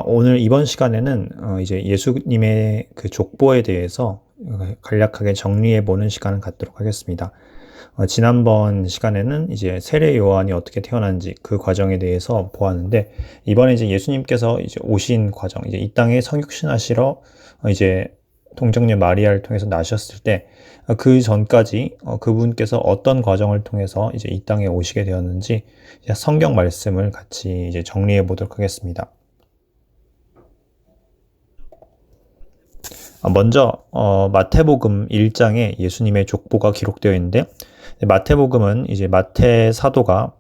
오늘 이번 시간에는 이제 예수님의 그 족보에 대해서 간략하게 정리해 보는 시간을 갖도록 하겠습니다. 지난번 시간에는 이제 세례 요한이 어떻게 태어난지 그 과정에 대해서 보았는데, 이번에 이제 예수님께서 이제 오신 과정, 이제 이 땅에 성육신 하시러 이제 동정녀 마리아를 통해서 나셨을 때, 그 전까지 그분께서 어떤 과정을 통해서 이제 이 땅에 오시게 되었는지 이제 성경 말씀을 같이 이제 정리해 보도록 하겠습니다. 먼저 마태복음 1장에 예수님의 족보가 기록되어 있는데, 마태복음은 이제 마태 사도가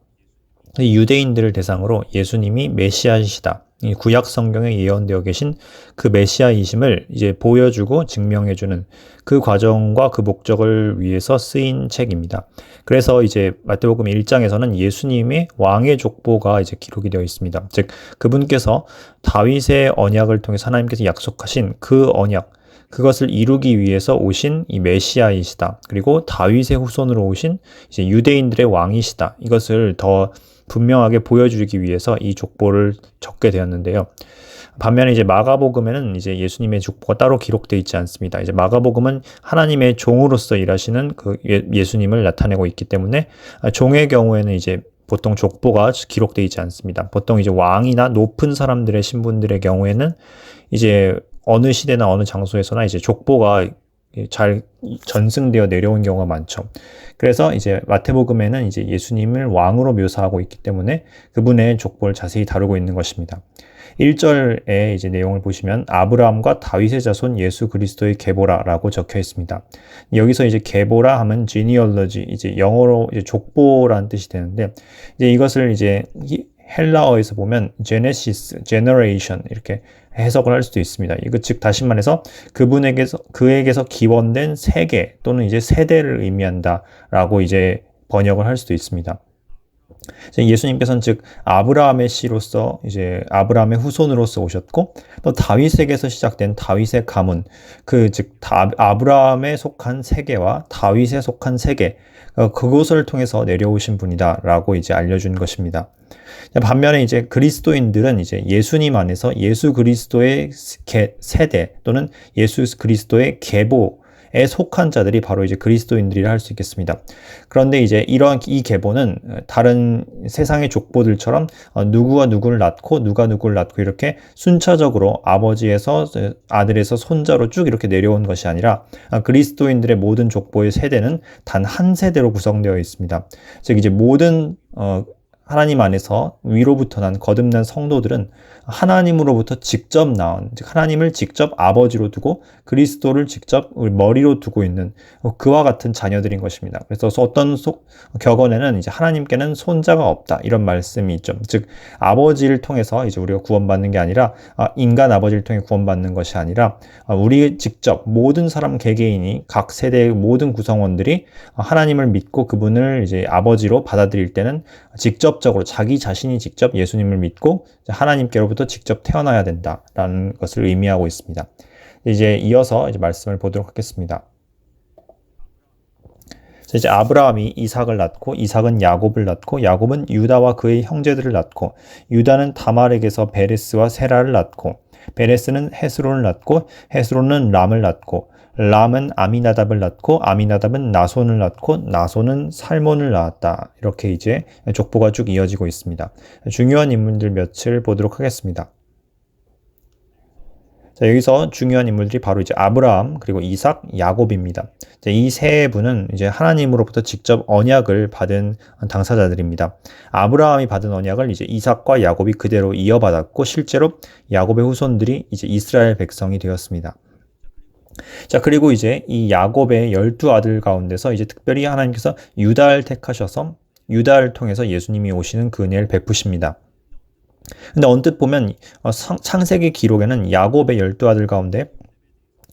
유대인들을 대상으로 예수님이 메시아이시다, 이 구약 성경에 예언되어 계신 그 메시아이심을 이제 보여주고 증명해주는 그 과정과 그 목적을 위해서 쓰인 책입니다. 그래서 이제 마태복음 1장에서는 예수님의 왕의 족보가 이제 기록이 되어 있습니다. 즉, 그분께서 다윗의 언약을 통해서 하나님께서 약속하신 그 언약, 그것을 이루기 위해서 오신 이 메시아이시다, 그리고 다윗의 후손으로 오신 이제 유대인들의 왕이시다, 이것을 더 분명하게 보여주기 위해서 이 족보를 적게 되었는데요. 반면에 이제 마가복음에는 이제 예수님의 족보가 따로 기록되어 있지 않습니다. 이제 마가복음은 하나님의 종으로서 일하시는 그 예수님을 나타내고 있기 때문에, 종의 경우에는 이제 보통 족보가 기록되어 있지 않습니다. 보통 이제 왕이나 높은 사람들의 신분들의 경우에는 이제 어느 시대나 어느 장소에서나 이제 족보가 잘 전승되어 내려온 경우가 많죠. 그래서 이제 마태복음에는 이제 예수님을 왕으로 묘사하고 있기 때문에 그분의 족보를 자세히 다루고 있는 것입니다. 1절의 이제 내용을 보시면 아브라함과 다윗의 자손 예수 그리스도의 계보라라고 적혀 있습니다. 여기서 이제 계보라 하면 genealogy, 이제 영어로 이제 족보라는 뜻이 되는데, 이제 이것을 이제 헬라어에서 보면 genesis, generation 이렇게 해석을 할 수도 있습니다. 이거 즉 다시 말해서 그에게서 기원된 세계 또는 이제 세대를 의미한다라고 이제 번역을 할 수도 있습니다. 예수님께서는 즉 아브라함의 씨로서 이제 아브라함의 후손으로서 오셨고, 또 다윗에게서 시작된 다윗의 가문, 그 즉 아브라함에 속한 세계와 다윗에 속한 세계, 그곳을 통해서 내려오신 분이다라고 이제 알려준 것입니다. 반면에 이제 그리스도인들은 이제 예수님 안에서 예수 그리스도의 세대 또는 예수 그리스도의 계보에 속한 자들이 바로 이제 그리스도인들이라 할 수 있겠습니다. 그런데 이제 이 계보는 다른 세상의 족보들처럼 누구가 누구를 낳고 누가 누구를 낳고 이렇게 순차적으로 아버지에서 아들에서 손자로 쭉 이렇게 내려온 것이 아니라, 그리스도인들의 모든 족보의 세대는 단 한 세대로 구성되어 있습니다. 즉 이제 모든 하나님 안에서 위로부터 난 거듭난 성도들은 하나님으로부터 직접 나온, 즉 하나님을 직접 아버지로 두고 그리스도를 직접 머리로 두고 있는 그와 같은 자녀들인 것입니다. 그래서 어떤 격언에는 이제 하나님께는 손자가 없다, 이런 말씀이 있죠. 즉 아버지를 통해서 이제 우리가 구원받는 게 아니라, 인간 아버지를 통해 구원받는 것이 아니라, 우리 직접 모든 사람 개개인이 각 세대의 모든 구성원들이 하나님을 믿고 그분을 이제 아버지로 받아들일 때는 직접적으로 자기 자신이 직접 예수님을 믿고 하나님께로부터 직접 태어나야 된다라는 것을 의미하고 있습니다. 이제 이어서 이제 말씀을 보도록 하겠습니다. 이제 아브라함이 이삭을 낳고, 이삭은 야곱을 낳고, 야곱은 유다와 그의 형제들을 낳고, 유다는 다말에게서 베레스와 세라를 낳고, 베레스는 헤스론을 낳고, 헤스론은 람을 낳고, 람은 아미나답을 낳고, 아미나답은 나손을 낳고, 나손은 살몬을 낳았다. 이렇게 이제 족보가 쭉 이어지고 있습니다. 중요한 인물들 몇을 보도록 하겠습니다. 자, 여기서 중요한 인물들이 바로 이제 아브라함, 그리고 이삭, 야곱입니다. 이 세 분은 이제 하나님으로부터 직접 언약을 받은 당사자들입니다. 아브라함이 받은 언약을 이제 이삭과 야곱이 그대로 이어받았고, 실제로 야곱의 후손들이 이제 이스라엘 백성이 되었습니다. 자, 그리고 이제 이 야곱의 12아들 가운데서 이제 특별히 하나님께서 유다를 택하셔서 유다를 통해서 예수님이 오시는 그 은혜를 베푸십니다. 근데 언뜻 보면 창세기 기록에는 야곱의 12아들 가운데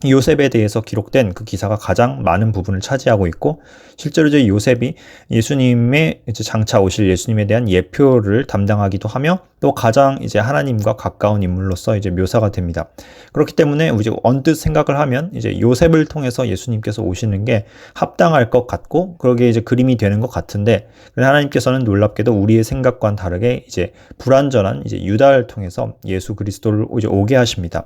요셉에 대해서 기록된 그 기사가 가장 많은 부분을 차지하고 있고, 실제로 이제 요셉이 예수님의 이제 장차 오실 예수님에 대한 예표를 담당하기도 하며, 또 가장 이제 하나님과 가까운 인물로서 이제 묘사가 됩니다. 그렇기 때문에 이제 언뜻 생각을 하면 이제 요셉을 통해서 예수님께서 오시는 게 합당할 것 같고, 그러게 이제 그림이 되는 것 같은데, 하나님께서는 놀랍게도 우리의 생각과는 다르게 이제 불완전한 이제 유다를 통해서 예수 그리스도를 이제 오게 하십니다.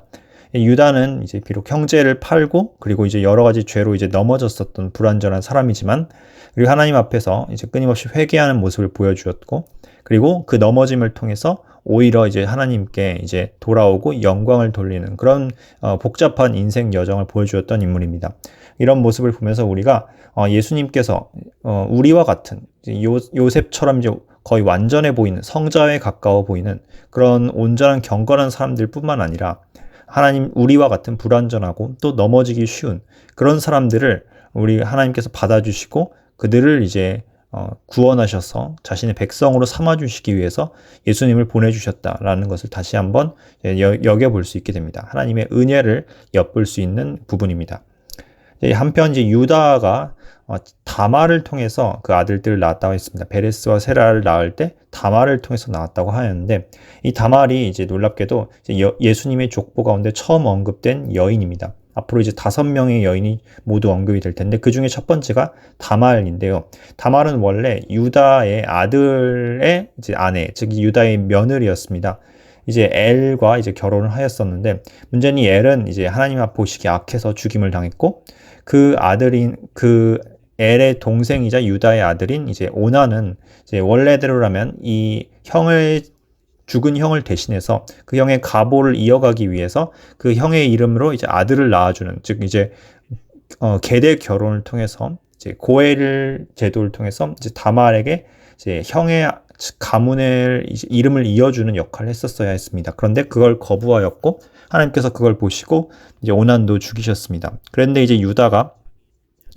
유다는 이제 비록 형제를 팔고 그리고 이제 여러 가지 죄로 이제 넘어졌었던 불완전한 사람이지만, 그리고 하나님 앞에서 이제 끊임없이 회개하는 모습을 보여주었고, 그리고 그 넘어짐을 통해서 오히려 이제 하나님께 이제 돌아오고 영광을 돌리는 그런 복잡한 인생 여정을 보여주었던 인물입니다. 이런 모습을 보면서 우리가 예수님께서 우리와 같은 요셉처럼 이제 거의 완전해 보이는, 성자에 가까워 보이는 그런 온전한 경건한 사람들뿐만 아니라, 하나님 우리와 같은 불완전하고 또 넘어지기 쉬운 그런 사람들을 우리 하나님께서 받아주시고 그들을 이제 구원하셔서 자신의 백성으로 삼아주시기 위해서 예수님을 보내주셨다라는 것을 다시 한번 여겨볼 수 있게 됩니다. 하나님의 은혜를 엿볼 수 있는 부분입니다. 한편 이제 유다가 다말을 통해서 그 아들들을 낳았다고 했습니다. 베레스와 세라를 낳을 때 다말을 통해서 낳았다고 하였는데, 이 다말이 이제 놀랍게도 이제 예수님의 족보 가운데 처음 언급된 여인입니다. 앞으로 이제 5명의 여인이 모두 언급이 될 텐데, 그 중에 첫 번째가 다말인데요. 다말은 원래 유다의 아들의 이제 아내, 즉 유다의 며느리였습니다. 이제 엘과 이제 결혼을 하였었는데, 문제는 이 엘은 이제 하나님 앞 보시기에 악해서 죽임을 당했고, 그 아들인 그 엘의 동생이자 유다의 아들인 이제 오나는 이제 원래대로라면 이 죽은 형을 대신해서 그 형의 가보를 이어가기 위해서 그 형의 이름으로 이제 아들을 낳아주는, 즉 이제 계대 결혼을 통해서 이제 고엘 제도를 통해서 이제 다말에게 이제 형의 가문의 이름을 이어주는 역할을 했었어야 했습니다. 그런데 그걸 거부하였고, 하나님께서 그걸 보시고 이제 오난도 죽이셨습니다. 그런데 이제 유다가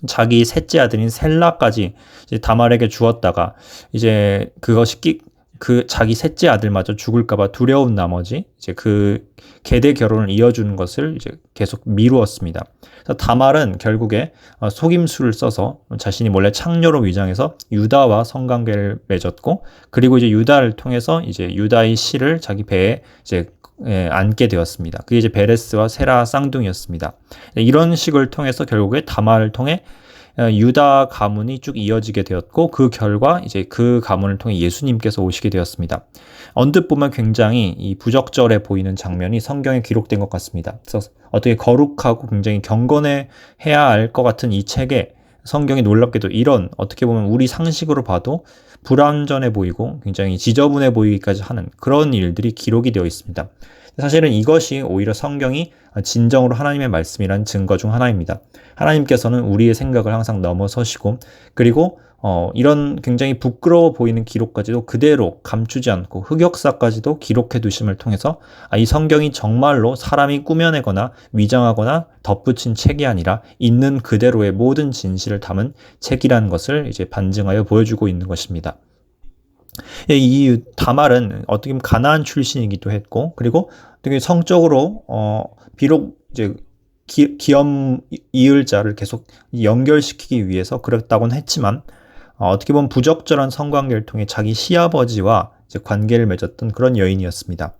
자기 셋째 아들인 셀라까지 이제 다말에게 주었다가, 이제 그것이 자기 셋째 아들마저 죽을까봐 두려운 나머지 이제 그 계대 결혼을 이어주는 것을 이제 계속 미루었습니다. 그래서 다말은 결국에 속임수를 써서 자신이 몰래 창녀로 위장해서 유다와 성관계를 맺었고, 그리고 이제 유다를 통해서 이제 유다의 씨를 자기 배에 이제 안게 되었습니다. 그게 이제 베레스와 세라 쌍둥이였습니다. 이런 식을 통해서 결국에 다말을 통해 유다 가문이 쭉 이어지게 되었고, 그 결과 이제 그 가문을 통해 예수님께서 오시게 되었습니다. 언뜻 보면 굉장히 이 부적절해 보이는 장면이 성경에 기록된 것 같습니다. 그래서 어떻게 거룩하고 굉장히 경건해야 할 것 같은 이 책에 성경이 놀랍게도 이런, 어떻게 보면 우리 상식으로 봐도 불완전해 보이고 굉장히 지저분해 보이기까지 하는 그런 일들이 기록이 되어 있습니다. 사실은 이것이 오히려 성경이 진정으로 하나님의 말씀이란 증거 중 하나입니다. 하나님께서는 우리의 생각을 항상 넘어서시고, 그리고 이런 굉장히 부끄러워 보이는 기록까지도 그대로 감추지 않고 흑역사까지도 기록해 두심을 통해서 이 성경이 정말로 사람이 꾸며내거나 위장하거나 덧붙인 책이 아니라 있는 그대로의 모든 진실을 담은 책이라는 것을 이제 반증하여 보여주고 있는 것입니다. 이 다말은 어떻게 보면 가나안 출신이기도 했고, 그리고 되게 성적으로 비록 이제 기염 이을 자를 계속 연결시키기 위해서 그랬다고는 했지만, 어떻게 보면 부적절한 성관계를 통해 자기 시아버지와 이제 관계를 맺었던 그런 여인이었습니다.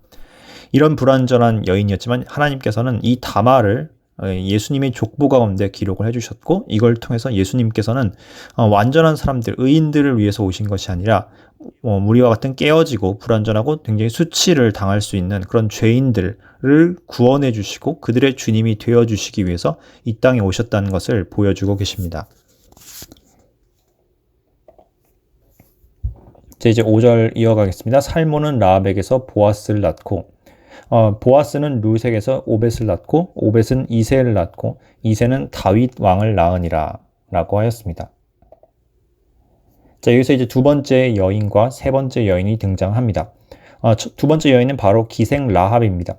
이런 불완전한 여인이었지만 하나님께서는 이 다말을 예수님의 족보 가운데 기록을 해주셨고, 이걸 통해서 예수님께서는 완전한 사람들, 의인들을 위해서 오신 것이 아니라 우리와 같은 깨어지고 불완전하고 굉장히 수치를 당할 수 있는 그런 죄인들을 구원해 주시고 그들의 주님이 되어 주시기 위해서 이 땅에 오셨다는 것을 보여주고 계십니다. 이제 5절 이어가겠습니다. 살몬은 라합에게서 보아스를 낳고, 보아스는 루색에서 오벳을 낳고, 오벳은 이새를 낳고, 이새는 다윗 왕을 낳으니라 라고 하였습니다. 자, 여기서 이제 두 번째 여인과 세 번째 여인이 등장합니다. 두 번째 여인은 바로 기생 라합입니다.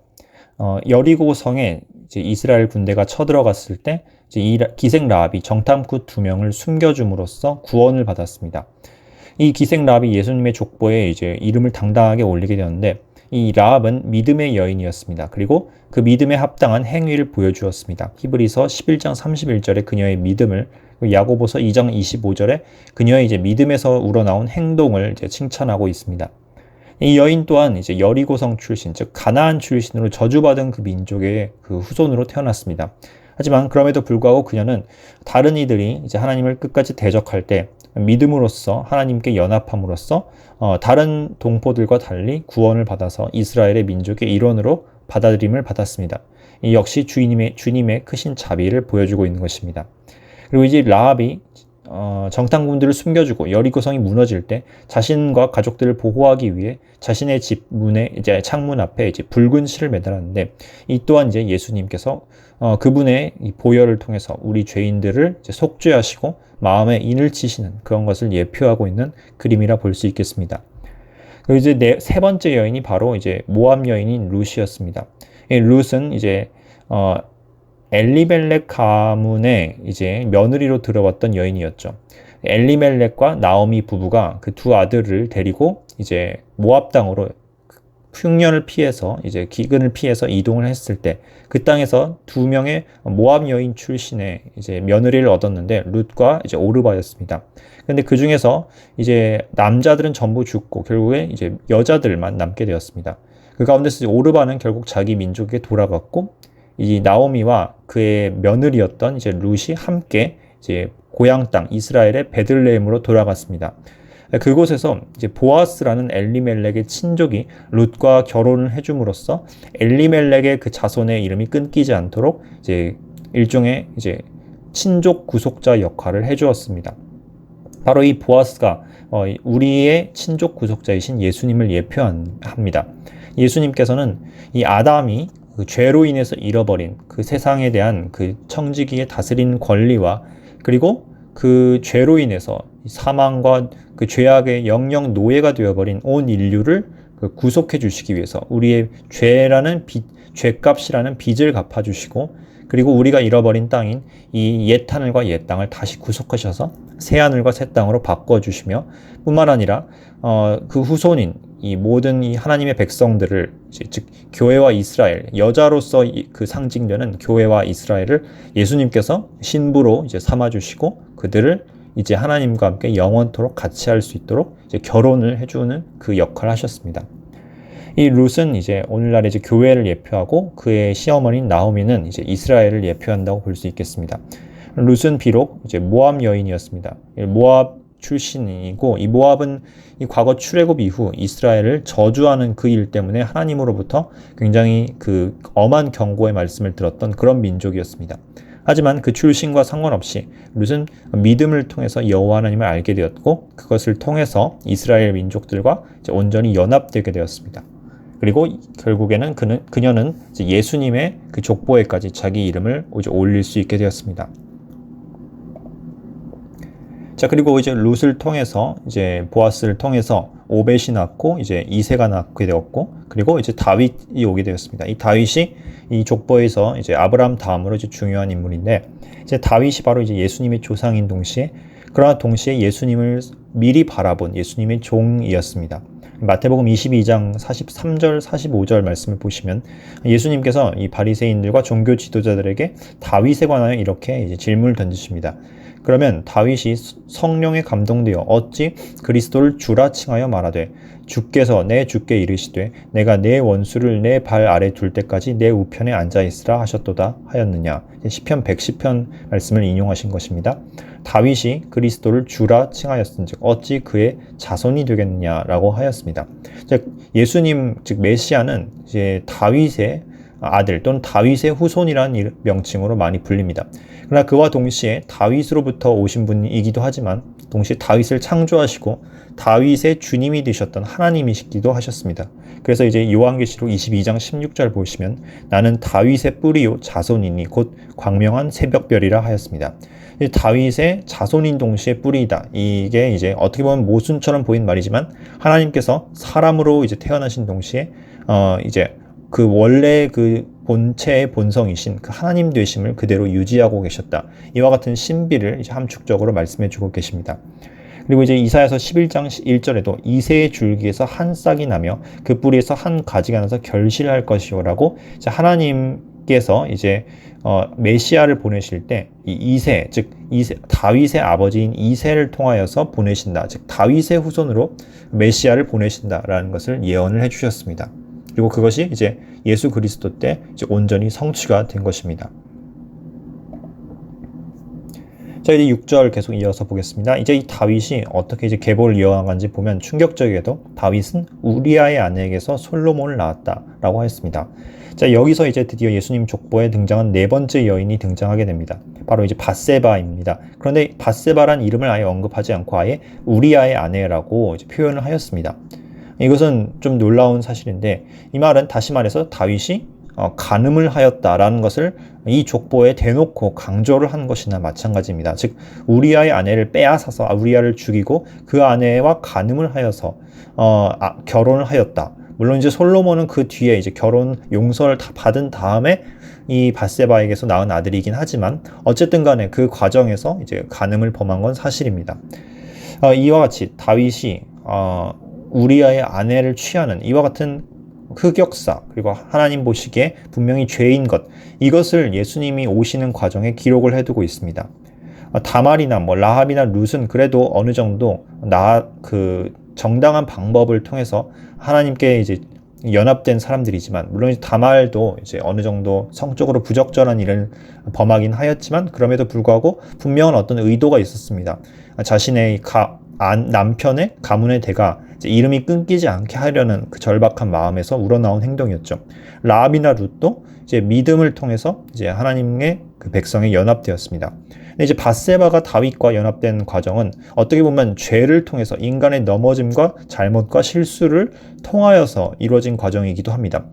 여리고 성에 이제 이스라엘 군대가 쳐들어갔을 때 이제 이 기생 라합이 정탐꾼 2명을 숨겨줌으로써 구원을 받았습니다. 이 기생 라합이 예수님의 족보에 이제 이름을 당당하게 올리게 되었는데, 이 라합은 믿음의 여인이었습니다. 그리고 그 믿음에 합당한 행위를 보여주었습니다. 히브리서 11장 31절에 그녀의 믿음을, 야고보서 2장 25절에 그녀의 이제 믿음에서 우러나온 행동을 이제 칭찬하고 있습니다. 이 여인 또한 이제 여리고성 출신, 즉 가나안 출신으로 저주받은 그 민족의 그 후손으로 태어났습니다. 하지만 그럼에도 불구하고 그녀는 다른 이들이 이제 하나님을 끝까지 대적할 때 믿음으로써 하나님께 연합함으로써 다른 동포들과 달리 구원을 받아서 이스라엘의 민족의 일원으로 받아들임을 받았습니다. 이 역시 주님의 크신 자비를 보여주고 있는 것입니다. 그리고 이제 라합이 정탐꾼들을 숨겨주고 여리고성이 무너질 때 자신과 가족들을 보호하기 위해 자신의 집 문에 이제 창문 앞에 이제 붉은 실을 매달았는데, 이 또한 이제 예수님께서 그분의 이 보혈을 통해서 우리 죄인들을 이제 속죄하시고 마음에 인을 치시는 그런 것을 예표하고 있는 그림이라 볼 수 있겠습니다. 그리고 이제 세 번째 여인이 바로 이제 모압 여인인 룻이었습니다. 이 룻은 이제 엘리멜렉 가문의 이제 며느리로 들어왔던 여인이었죠. 엘리멜렉과 나오미 부부가 그 두 아들을 데리고 이제 모압 땅으로 흉년을 피해서 이제 기근을 피해서 이동을 했을 때 그 땅에서 두 명의 모압 여인 출신의 이제 며느리를 얻었는데 룻과 이제 오르바였습니다. 근데 그 중에서 이제 남자들은 전부 죽고 결국에 이제 여자들만 남게 되었습니다. 그 가운데서 오르바는 결국 자기 민족에 돌아갔고, 이 나오미와 그의 며느리였던 이제 룻이 함께 이제 고향 땅 이스라엘의 베들레헴으로 돌아갔습니다. 그곳에서 이제 보아스라는 엘리멜렉의 친족이 룻과 결혼을 해줌으로써 엘리멜렉의 그 자손의 이름이 끊기지 않도록 이제 일종의 이제 친족 구속자 역할을 해주었습니다. 바로 이 보아스가 우리의 친족 구속자이신 예수님을 예표합니다. 예수님께서는 이 아담이 그 죄로 인해서 잃어버린 그 세상에 대한 그 청지기의 다스리는 권리와, 그리고 그 죄로 인해서 사망과 그 죄악의 영영 노예가 되어버린 온 인류를 그 구속해 주시기 위해서 우리의 죄값이라는 빚을 갚아주시고, 그리고 우리가 잃어버린 땅인 이 옛 하늘과 옛 땅을 다시 구속하셔서 새 하늘과 새 땅으로 바꿔주시며, 뿐만 아니라 그 후손인 이 모든 이 하나님의 백성들을, 즉 교회와 이스라엘, 여자로서 그 상징되는 교회와 이스라엘을 예수님께서 신부로 이제 삼아주시고 그들을 이제 하나님과 함께 영원토록 같이 할 수 있도록 이제 결혼을 해주는 그 역할을 하셨습니다. 이 룻은 이제 오늘날 이제 교회를 예표하고 그의 시어머니인 나오미는 이제 이스라엘을 예표한다고 볼 수 있겠습니다. 룻은 비록 이제 모압 여인이었습니다. 모압 출신이고, 이 모압은 이 과거 출애굽 이후 이스라엘을 저주하는 그 일 때문에 하나님으로부터 굉장히 그 엄한 경고의 말씀을 들었던 그런 민족이었습니다. 하지만 그 출신과 상관없이 룻은 믿음을 통해서 여호와 하나님을 알게 되었고, 그것을 통해서 이스라엘 민족들과 이제 온전히 연합되게 되었습니다. 그리고 결국에는 그녀는 이제 예수님의 그 족보에까지 자기 이름을 이제 올릴 수 있게 되었습니다. 자, 그리고 이제 룻을 통해서 이제 보아스를 통해서 오벳이 낳고 이제 이새가 낳게 되었고, 그리고 이제 다윗이 오게 되었습니다. 이 다윗이 이 족보에서 이제 아브라함 다음으로 이제 중요한 인물인데, 이제 다윗이 바로 이제 예수님의 조상인 동시에, 그러나 동시에 예수님을 미리 바라본 예수님의 종이었습니다. 마태복음 22장 43절 45절 말씀을 보시면 예수님께서 이 바리새인들과 종교 지도자들에게 다윗에 관하여 이렇게 이제 질문을 던지십니다. 그러면 다윗이 성령에 감동되어 어찌 그리스도를 주라 칭하여 말하되 주께서 내 주께 이르시되 내가 내 원수를 내 발 아래 둘 때까지 내 우편에 앉아 있으라 하셨도다 하였느냐. 시편 110편 말씀을 인용하신 것입니다. 다윗이 그리스도를 주라 칭하였은즉 어찌 그의 자손이 되겠느냐라고 하였습니다. 즉 예수님 즉 메시아는 이제 다윗의 아들 또는 다윗의 후손이라는 명칭으로 많이 불립니다. 그러나 그와 동시에 다윗으로부터 오신 분이기도 하지만 동시에 다윗을 창조하시고 다윗의 주님이 되셨던 하나님이시기도 하셨습니다. 그래서 이제 요한계시록 22장 16절 보시면 나는 다윗의 뿌리요 자손이니 곧 광명한 새벽별이라 하였습니다. 다윗의 자손인 동시에 뿌리이다. 이게 이제 어떻게 보면 모순처럼 보인 말이지만 하나님께서 사람으로 이제 태어나신 동시에 이제 그 원래 그 본체의 본성이신 그 하나님 되심을 그대로 유지하고 계셨다. 이와 같은 신비를 이제 함축적으로 말씀해 주고 계십니다. 그리고 이제 이사야서 11장 1절에도 이새의 줄기에서 한 싹이 나며 그 뿌리에서 한 가지가 나서 결실할 것이오라고 하나님께서 이제 메시아를 보내실 때 이 이새, 즉 다윗의 아버지인 이새를 통하여서 보내신다. 즉 다윗의 후손으로 메시아를 보내신다라는 것을 예언을 해주셨습니다. 그리고 그것이 이제 예수 그리스도 때 이제 온전히 성취가 된 것입니다. 자, 이제 6절 계속 이어서 보겠습니다. 이제 이 다윗이 어떻게 이제 계보를 이어간지 보면 충격적이게도 다윗은 우리아의 아내에게서 솔로몬을 낳았다라고 하였습니다. 자, 여기서 이제 드디어 예수님 족보에 등장한 네 번째 여인이 등장하게 됩니다. 바로 이제 밧세바입니다. 그런데 밧세바란 이름을 아예 언급하지 않고 아예 우리아의 아내라고 이제 표현을 하였습니다. 이것은 좀 놀라운 사실인데, 이 말은 다시 말해서 다윗이 간음을 하였다라는 것을 이 족보에 대놓고 강조를 한 것이나 마찬가지입니다. 즉 우리아의 아내를 빼앗아서 우리아를 죽이고 그 아내와 간음을 하여서 결혼을 하였다. 물론 이제 솔로몬은 그 뒤에 이제 결혼 용서를 다 받은 다음에 이 밧세바에게서 낳은 아들이긴 하지만 어쨌든 간에 그 과정에서 이제 간음을 범한 건 사실입니다. 이와 같이 다윗이 우리아의 아내를 취하는 이와 같은 흑역사, 그리고 하나님 보시기에 분명히 죄인 것, 이것을 예수님이 오시는 과정에 기록을 해두고 있습니다. 다말이나 라합이나 룻은 그래도 어느 정도 정당한 방법을 통해서 하나님께 이제 연합된 사람들이지만, 물론 다말도 이제 어느 정도 성적으로 부적절한 일을 범하긴 하였지만 그럼에도 불구하고 분명한 어떤 의도가 있었습니다. 자신의 남편의 가문의 대가 이름이 끊기지 않게 하려는 그 절박한 마음에서 우러나온 행동이었죠. 라합이나 룻도 이제 믿음을 통해서 이제 하나님의 그 백성에 연합되었습니다. 근데 이제 밧세바가 다윗과 연합된 과정은 어떻게 보면 죄를 통해서 인간의 넘어짐과 잘못과 실수를 통하여서 이루어진 과정이기도 합니다.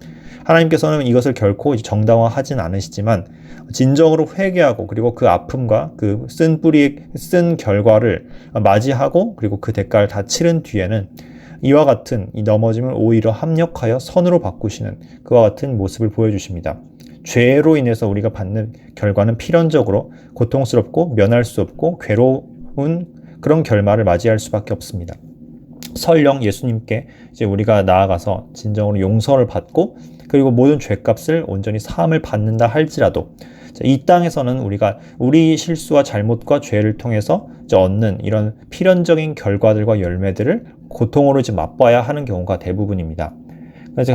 하나님께서는 이것을 결코 정당화하진 않으시지만 진정으로 회개하고 그리고 그 아픔과 그 쓴 결과를 맞이하고 그리고 그 대가를 다 치른 뒤에는 이와 같은 이 넘어짐을 오히려 합력하여 선으로 바꾸시는 그와 같은 모습을 보여주십니다. 죄로 인해서 우리가 받는 결과는 필연적으로 고통스럽고 면할 수 없고 괴로운 그런 결말을 맞이할 수밖에 없습니다. 설령 예수님께 이제 우리가 나아가서 진정으로 용서를 받고 그리고 모든 죄값을 온전히 사함을 받는다 할지라도 이 땅에서는 우리가 우리 실수와 잘못과 죄를 통해서 얻는 이런 필연적인 결과들과 열매들을 고통으로 맛봐야 하는 경우가 대부분입니다.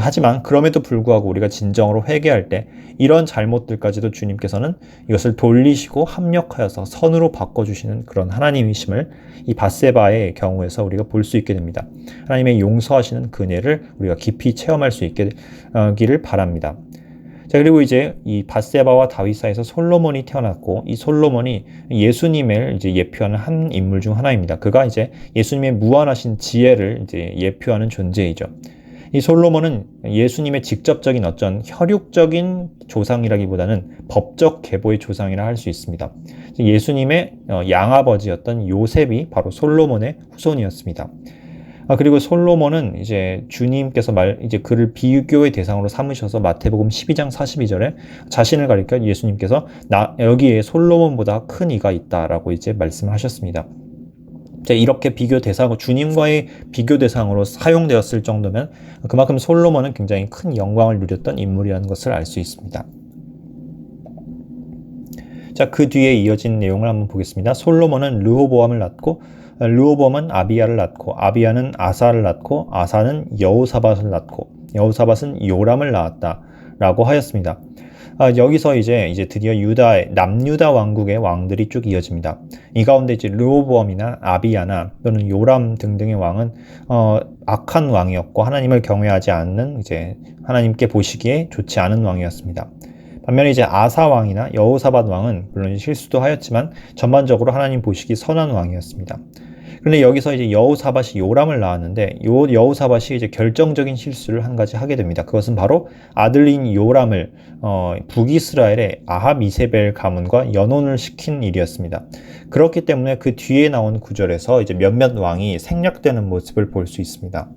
하지만 그럼에도 불구하고 우리가 진정으로 회개할 때 이런 잘못들까지도 주님께서는 이것을 돌리시고 합력하여서 선으로 바꿔주시는 그런 하나님이심을 이 밧세바의 경우에서 우리가 볼 수 있게 됩니다. 하나님의 용서하시는 그네를 우리가 깊이 체험할 수 있게 기를 바랍니다. 자, 그리고 이제 이 밧세바와 다윗 사이에서 솔로몬이 태어났고 이 솔로몬이 예수님을 이제 예표하는 한 인물 중 하나입니다. 그가 이제 예수님의 무한하신 지혜를 이제 예표하는 존재이죠. 이 솔로몬은 예수님의 직접적인 어떤 혈육적인 조상이라기보다는 법적 계보의 조상이라 할 수 있습니다. 예수님의 양아버지였던 요셉이 바로 솔로몬의 후손이었습니다. 그리고 솔로몬은 이제 주님께서 이제 그를 비교의 대상으로 삼으셔서 마태복음 12장 42절에 자신을 가리켜 예수님께서 여기에 솔로몬보다 큰 이가 있다라고 이제 말씀하셨습니다. 이렇게 비교 대상, 주님과의 비교 대상으로 사용되었을 정도면 그만큼 솔로몬은 굉장히 큰 영광을 누렸던 인물이라는 것을 알 수 있습니다. 자, 그 뒤에 이어진 내용을 한번 보겠습니다. 솔로몬은 르호보암을 낳고 르호보암은 아비야를 낳고 아비야는 아사를 낳고 아사는 여호사밧을 낳고 여호사밧은 요람을 낳았다라고 하였습니다. 여기서 이제 드디어 남유다 왕국의 왕들이 쭉 이어집니다. 이 가운데 이제 르호보암이나 아비야나 또는 요람 등등의 왕은 악한 왕이었고 하나님을 경외하지 않는 이제 하나님께 보시기에 좋지 않은 왕이었습니다. 반면에 이제 아사 왕이나 여호사밧 왕은 물론 실수도 하였지만 전반적으로 하나님 보시기 선한 왕이었습니다. 그런데 여기서 이제 여호사밧이 요람을 낳았는데 여호사밧이 이제 결정적인 실수를 한 가지 하게 됩니다. 그것은 바로 아들인 요람을 북이스라엘의 아합 이세벨 가문과 연혼을 시킨 일이었습니다. 그렇기 때문에 그 뒤에 나온 구절에서 이제 몇몇 왕이 생략되는 모습을 볼 수 있습니다.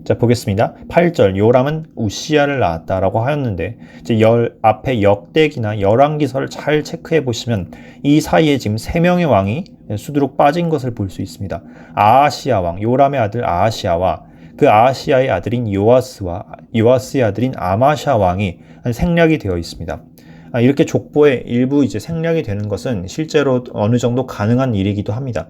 자, 보겠습니다. 8절 요람은 우시야를 낳았다라고 하였는데 이제 앞에 역대기나 열왕기서를 잘 체크해 보시면 이 사이에 지금 3명의 왕이 수두룩 빠진 것을 볼 수 있습니다. 아하시아 왕, 요람의 아들 아하시아와 그 아하시아의 아들인 요아스와 요아스의 아들인 아마샤 왕이 생략이 되어 있습니다. 이렇게 족보의 일부 이제 생략이 되는 것은 실제로 어느 정도 가능한 일이기도 합니다.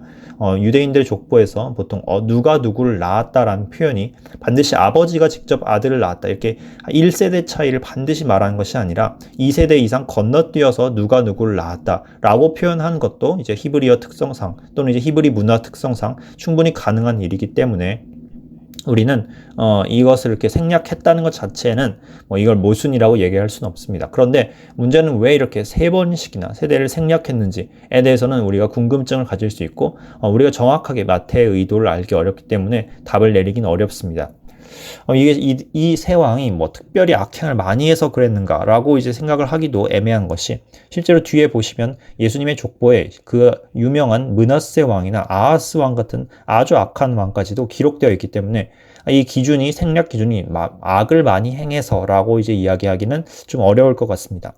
유대인들 족보에서 보통 누가 누구를 낳았다라는 표현이 반드시 아버지가 직접 아들을 낳았다 이렇게 1세대 차이를 반드시 말하는 것이 아니라 2세대 이상 건너뛰어서 누가 누구를 낳았다라고 표현한 것도 이제 히브리어 특성상 또는 이제 히브리 문화 특성상 충분히 가능한 일이기 때문에 우리는 이것을 이렇게 생략했다는 것 자체는 이걸 모순이라고 얘기할 수는 없습니다. 그런데 문제는 왜 이렇게 3번씩이나 세대를 생략했는지에 대해서는 우리가 궁금증을 가질 수 있고 우리가 정확하게 마태의 의도를 알기 어렵기 때문에 답을 내리긴 어렵습니다. 이 세 왕이 특별히 악행을 많이 해서 그랬는가라고 이제 생각을 하기도 애매한 것이 실제로 뒤에 보시면 예수님의 족보에 그 유명한 므낫세 왕이나 아하스 왕 같은 아주 악한 왕까지도 기록되어 있기 때문에 이 기준이 생략 기준이 악을 많이 행해서라고 이제 이야기하기는 좀 어려울 것 같습니다.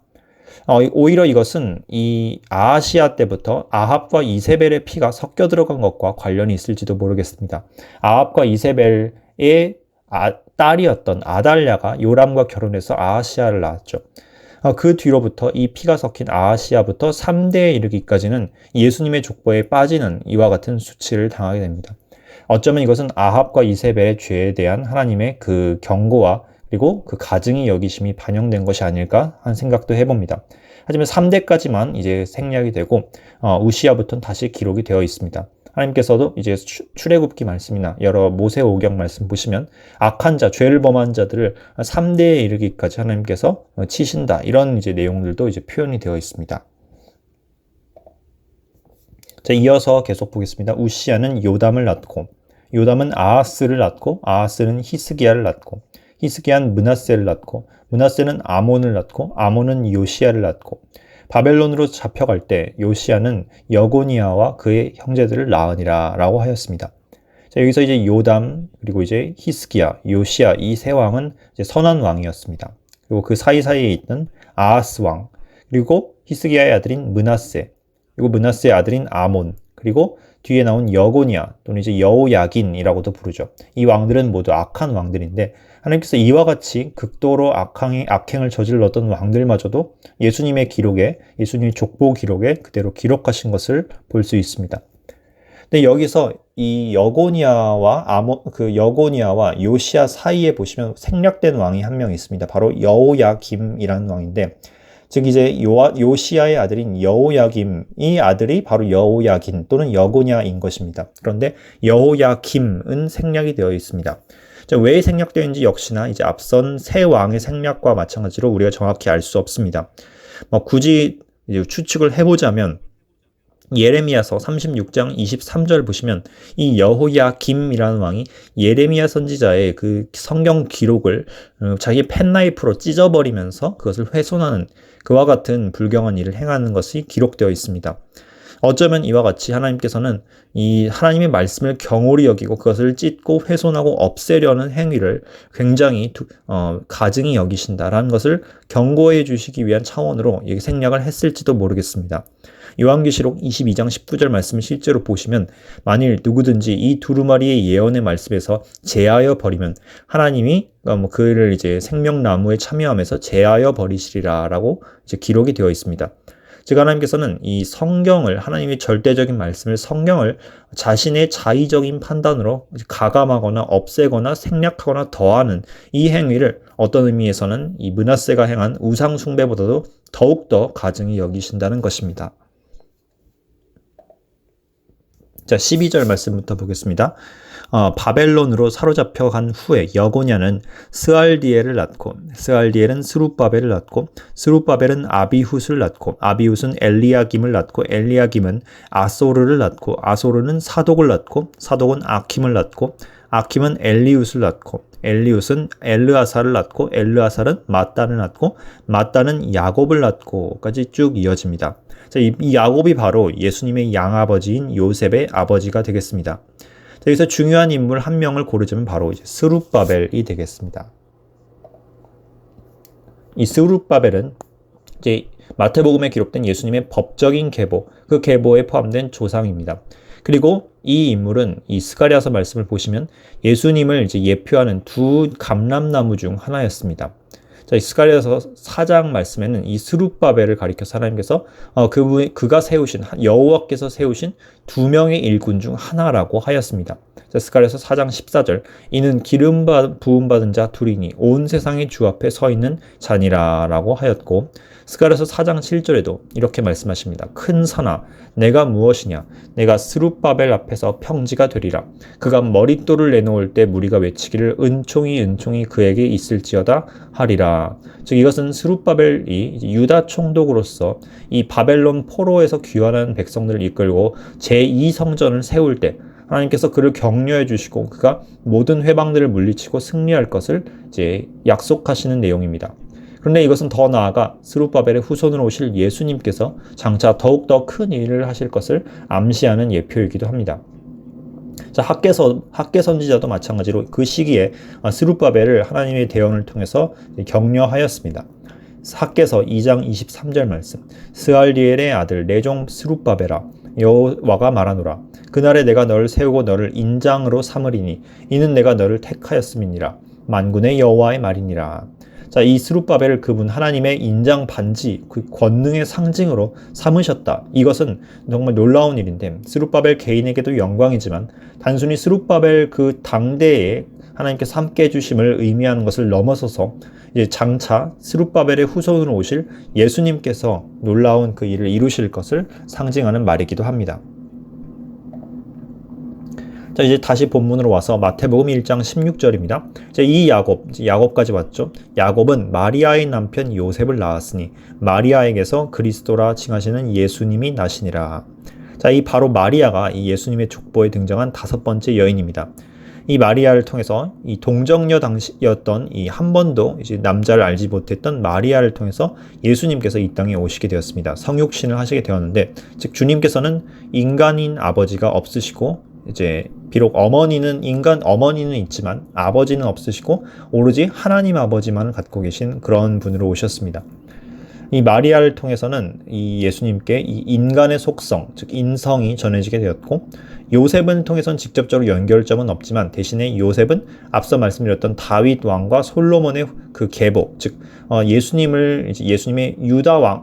오히려 이것은 이 아하시아 때부터 아합과 이세벨의 피가 섞여 들어간 것과 관련이 있을지도 모르겠습니다. 아합과 이세벨의 딸이었던 아달랴가 요람과 결혼해서 아하시아를 낳았죠. 그 뒤로부터 이 피가 섞인 아하시아부터 3대에 이르기까지는 예수님의 족보에 빠지는 이와 같은 수치를 당하게 됩니다. 어쩌면 이것은 아합과 이세벨의 죄에 대한 하나님의 그 경고와 그리고 그 가증의 여기심이 반영된 것이 아닐까 하는 생각도 해봅니다. 하지만 3대까지만 이제 생략이 되고 우시아부터는 다시 기록이 되어 있습니다. 하나님께서도 이제 출애굽기 말씀이나 여러 모세오경 말씀 보시면 악한 자, 죄를 범한 자들을 3대에 이르기까지 하나님께서 치신다. 이런 이제 내용들도 이제 표현이 되어 있습니다. 자, 이어서 계속 보겠습니다. 우시아는 요담을 낳고, 요담은 아하스를 낳고, 아하스는 히스기야를 낳고, 히스기야는 므낫세를 낳고, 므낫세는 아몬을 낳고, 아몬은 요시야를 낳고, 바벨론으로 잡혀갈 때 요시야는 여고니아와 그의 형제들을 낳으니라 라고 하였습니다. 자, 여기서 이제 요담 그리고 이제 히스기야, 요시야 이 세 왕은 이제 선한 왕이었습니다. 그리고 그 사이사이에 있던 아하스 왕, 그리고 히스기야의 아들인 므낫세, 그리고 므낫세의 아들인 아몬, 그리고 뒤에 나온 여고니아 또는 이제 여호야긴이라고도 부르죠. 이 왕들은 모두 악한 왕들인데 하나님께서 이와 같이 극도로 악행을 저질렀던 왕들마저도 예수님의 기록에, 예수님의 족보 기록에 그대로 기록하신 것을 볼 수 있습니다. 근데 여기서 이 여고니아와 요시야 사이에 보시면 생략된 왕이 한 명 있습니다. 바로 여호야김이라는 왕인데, 즉 이제 요시야의 아들인 여호야김이 아들이 바로 여호야긴 또는 여고니아인 것입니다. 그런데 여호야김은 생략이 되어 있습니다. 자, 왜 생략되어 있는지 역시나 이제 앞선 세 왕의 생략과 마찬가지로 우리가 정확히 알 수 없습니다. 굳이 이제 추측을 해보자면 예레미야서 36장 23절 보시면 이 여호야김이라는 왕이 예레미야 선지자의 그 성경 기록을 자기 펜나이프로 찢어버리면서 그것을 훼손하는 그와 같은 불경한 일을 행하는 것이 기록되어 있습니다. 어쩌면 이와 같이 하나님께서는 이 하나님의 말씀을 경홀히 여기고 그것을 찢고 훼손하고 없애려는 행위를 굉장히 가증히 여기신다라는 것을 경고해 주시기 위한 차원으로 생략을 했을지도 모르겠습니다. 요한계시록 22장 19절 말씀을 실제로 보시면 만일 누구든지 이 두루마리의 예언의 말씀에서 제하여 버리면 하나님이 그를 이제 생명나무에 참여하면서 제하여 버리시리라라고 이제 기록이 되어 있습니다. 즉 하나님께서는 이 성경을 하나님의 절대적인 말씀을 성경을 자신의 자의적인 판단으로 가감하거나 없애거나 생략하거나 더하는 이 행위를 어떤 의미에서는 이 므낫세가 행한 우상 숭배보다도 더욱더 가증히 여기신다는 것입니다. 자, 12절 말씀부터 보겠습니다. 바벨론으로 사로잡혀 간 후에 여고냐는 스알디엘을 낳고, 스알디엘은 스룹바벨을 낳고, 스룹바벨은 아비훗을 낳고, 아비훗은 엘리야김을 낳고, 엘리야김은 아소르를 낳고, 아소르는 사독을 낳고, 사독은 아킴을 낳고, 아킴은 엘리훗을 낳고, 엘리훗은 엘르아사를 낳고, 엘르아사는 마단을 낳고, 마단은 야곱을 낳고까지 쭉 이어집니다. 자, 이 야곱이 바로 예수님의 양아버지인 요셉의 아버지가 되겠습니다. 자, 여기서 중요한 인물 한 명을 고르자면 바로 이제 스룹바벨이 되겠습니다. 이 스룹바벨은 이제 마태복음에 기록된 예수님의 법적인 계보, 그 계보에 포함된 조상입니다. 그리고 이 인물은 이 스가랴서 말씀을 보시면 예수님을 이제 예표하는 두 감람나무 중 하나였습니다. 자, 이 스가랴서 4장 말씀에는 이 스룹바벨을 가리켜서 하나님께서 그가 세우신 여호와께서 세우신 두 명의 일꾼 중 하나라고 하였습니다. 자, 스가랴서 4장 14절 이는 기름 부음 받은 자 둘이니 온 세상의 주 앞에 서 있는 자니라라고 하였고 스가랴서 4장 7절에도 이렇게 말씀하십니다. 큰 산아 내가 무엇이냐 내가 스룹바벨 앞에서 평지가 되리라. 그가 머릿돌을 내놓을 때 무리가 외치기를 은총이 그에게 있을지어다 하리라. 즉 이것은 스룹바벨이 유다 총독으로서 이 바벨론 포로에서 귀환한 백성들을 이끌고 제2성전을 세울 때 하나님께서 그를 격려해 주시고 그가 모든 회방들을 물리치고 승리할 것을 이제 약속하시는 내용입니다. 그런데 이것은 더 나아가 스룹바벨의 후손으로 오실 예수님께서 장차 더욱더 큰 일을 하실 것을 암시하는 예표이기도 합니다. 자, 학개 선지자도 마찬가지로 그 시기에 스룹바벨을 하나님의 대언을 통해서 격려하였습니다. 학개서 2장 23절 말씀 스알디엘의 아들 내 종 스룹바벨아 여호와가 말하노라 그날에 내가 너를 세우고 너를 인장으로 삼으리니 이는 내가 너를 택하였음이니라 만군의 여호와의 말이니라. 자, 이 스룹바벨을 그분 하나님의 인장 반지, 그 권능의 상징으로 삼으셨다. 이것은 정말 놀라운 일인데 스룹바벨 개인에게도 영광이지만 단순히 스룹바벨 그 당대에 하나님께서 함께 해주심을 의미하는 것을 넘어서서 이제 장차 스룹바벨의 후손으로 오실 예수님께서 놀라운 그 일을 이루실 것을 상징하는 말이기도 합니다. 자, 이제 다시 본문으로 와서 마태복음 1장 16절입니다. 이 야곱까지 왔죠. 야곱은 마리아의 남편 요셉을 낳았으니 마리아에게서 그리스도라 칭하시는 예수님이 나시니라. 자, 이 바로 마리아가 이 예수님의 족보에 등장한 5번째 여인입니다. 이 마리아를 통해서 이 동정녀 당시였던 이 한 번도 이제 남자를 알지 못했던 마리아를 통해서 예수님께서 이 땅에 오시게 되었습니다. 성육신을 하시게 되었는데, 즉 주님께서는 인간인 아버지가 없으시고 이제 비록 어머니는 있지만 아버지는 없으시고 오로지 하나님 아버지만을 갖고 계신 그런 분으로 오셨습니다. 이 마리아를 통해서는 이 예수님께 이 인간의 속성, 즉 인성이 전해지게 되었고 요셉을 통해서는 직접적으로 연결점은 없지만 대신에 요셉은 앞서 말씀드렸던 다윗 왕과 솔로몬의 그 계보, 즉 예수님의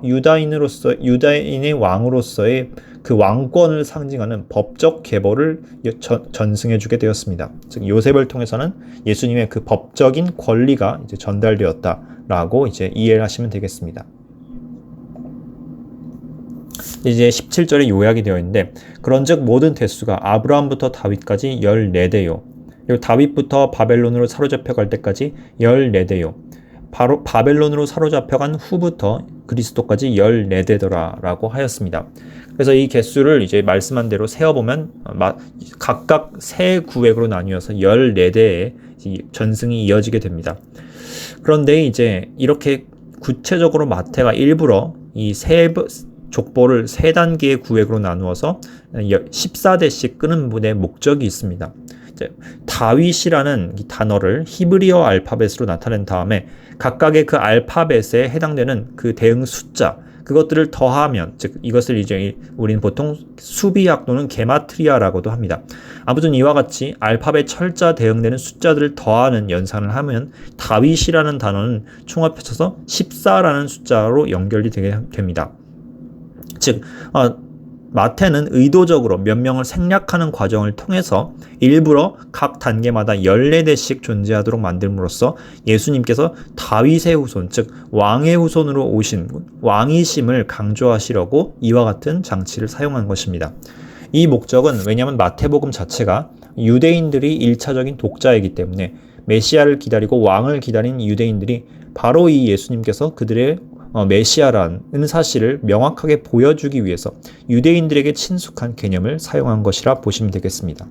유다인의 왕으로서의 그 왕권을 상징하는 법적 계보를 전승해 주게 되었습니다. 즉 요셉을 통해서는 예수님의 그 법적인 권리가 이제 전달되었다라고 이제 이해를 하시면 되겠습니다. 이제 17절에 요약이 되어 있는데 그런즉 모든 대수가 아브라함부터 다윗까지 14대요. 그리고 다윗부터 바벨론으로 사로잡혀 갈 때까지 14대요. 바로 바벨론으로 사로잡혀간 후부터 그리스도까지 14대더라라고 하였습니다. 그래서 이 개수를 이제 말씀한 대로 세어보면 각각 세 구획으로 나뉘어서 14대의 전승이 이어지게 됩니다. 그런데 이제 이렇게 구체적으로 마태가 일부러 이 족보를 3단계의 구획으로 나누어서 14대씩 끄는 분의 목적이 있습니다. 다윗이라는 이 단어를 히브리어 알파벳으로 나타낸 다음에 각각의 그 알파벳에 해당되는 그 대응 숫자, 그것들을 더하면, 즉 이것을 이제 우리는 보통 수비학 또는 게마트리아라고도 합니다. 아무튼 이와 같이 알파벳 철자 대응되는 숫자들을 더하는 연산을 하면 다윗이라는 단어는 총합해서 14라는 숫자로 연결이 되게 됩니다. 즉 마태는 의도적으로 몇 명을 생략하는 과정을 통해서 일부러 각 단계마다 14대씩 존재하도록 만듦으로써 예수님께서 다윗의 후손, 즉 왕의 후손으로 오신 왕이심을 강조하시려고 이와 같은 장치를 사용한 것입니다. 이 목적은 왜냐하면 마태복음 자체가 유대인들이 1차적인 독자이기 때문에 메시아를 기다리고 왕을 기다린 유대인들이 바로 이 예수님께서 그들의 메시아라는 사실을 명확하게 보여주기 위해서 유대인들에게 친숙한 개념을 사용한 것이라 보시면 되겠습니다.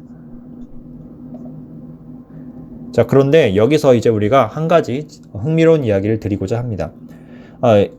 자, 그런데 여기서 이제 우리가 한 가지 흥미로운 이야기를 드리고자 합니다.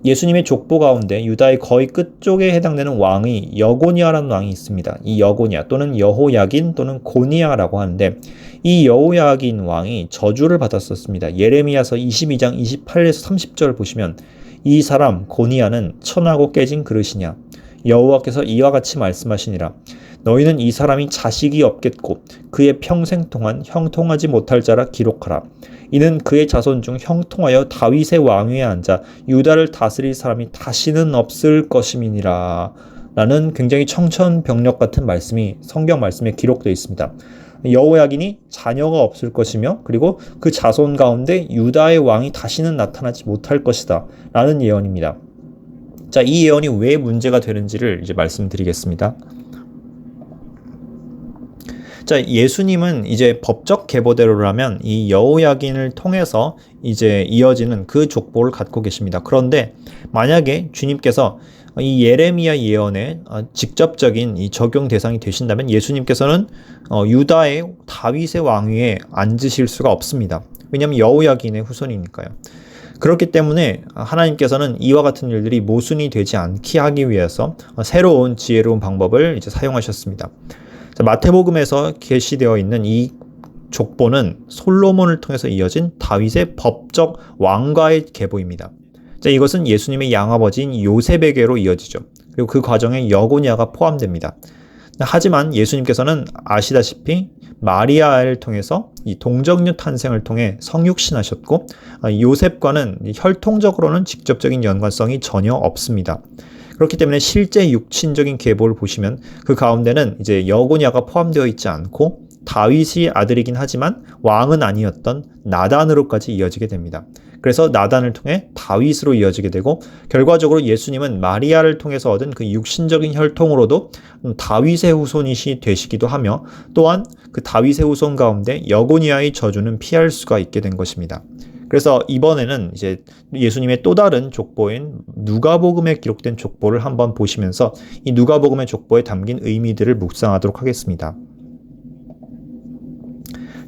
예수님의 족보 가운데 유다의 거의 끝쪽에 해당되는 왕이 여고니아라는 왕이 있습니다. 이 여고니아 또는 여호야긴 또는 고니아라고 하는데 이 여호야긴 왕이 저주를 받았었습니다. 예레미야서 22장 28에서 30절 보시면 이 사람 고니아는 천하고 깨진 그릇이냐. 여호와께서 이와 같이 말씀하시니라. 너희는 이 사람이 자식이 없겠고 그의 평생 동안 형통하지 못할 자라 기록하라. 이는 그의 자손 중 형통하여 다윗의 왕위에 앉아 유다를 다스릴 사람이 다시는 없을 것임이니라. 라는 굉장히 청천벽력 같은 말씀이 성경 말씀에 기록되어 있습니다. 여호야긴이 자녀가 없을 것이며 그리고 그 자손 가운데 유다의 왕이 다시는 나타나지 못할 것이다 라는 예언입니다. 자, 이 예언이 왜 문제가 되는지를 이제 말씀드리겠습니다. 자, 예수님은 이제 법적 계보대로라면 이 여호야긴을 통해서 이제 이어지는 그 족보를 갖고 계십니다. 그런데 만약에 주님께서 이 예레미야 예언의 직접적인 이 적용 대상이 되신다면 예수님께서는 유다의 다윗의 왕위에 앉으실 수가 없습니다. 왜냐하면 여호야긴의 후손이니까요. 그렇기 때문에 하나님께서는 이와 같은 일들이 모순이 되지 않게 하기 위해서 새로운 지혜로운 방법을 이제 사용하셨습니다. 자, 마태복음에서 게시되어 있는 이 족보는 솔로몬을 통해서 이어진 다윗의 법적 왕가의 계보입니다. 자, 이것은 예수님의 양아버지인 요셉에게로 이어지죠. 그리고 그 과정에 여고니아가 포함됩니다. 하지만 예수님께서는 아시다시피 마리아를 통해서 이 동정녀 탄생을 통해 성육신하셨고 요셉과는 혈통적으로는 직접적인 연관성이 전혀 없습니다. 그렇기 때문에 실제 육친적인 계보를 보시면 그 가운데는 이제 여고니아가 포함되어 있지 않고 다윗이 아들이긴 하지만 왕은 아니었던 나단으로까지 이어지게 됩니다. 그래서 나단을 통해 다윗으로 이어지게 되고 결과적으로 예수님은 마리아를 통해서 얻은 그 육신적인 혈통으로도 다윗의 후손이 되시기도 하며 또한 그 다윗의 후손 가운데 여고니아의 저주는 피할 수가 있게 된 것입니다. 그래서 이번에는 이제 예수님의 또 다른 족보인 누가복음에 기록된 족보를 한번 보시면서 이 누가복음의 족보에 담긴 의미들을 묵상하도록 하겠습니다.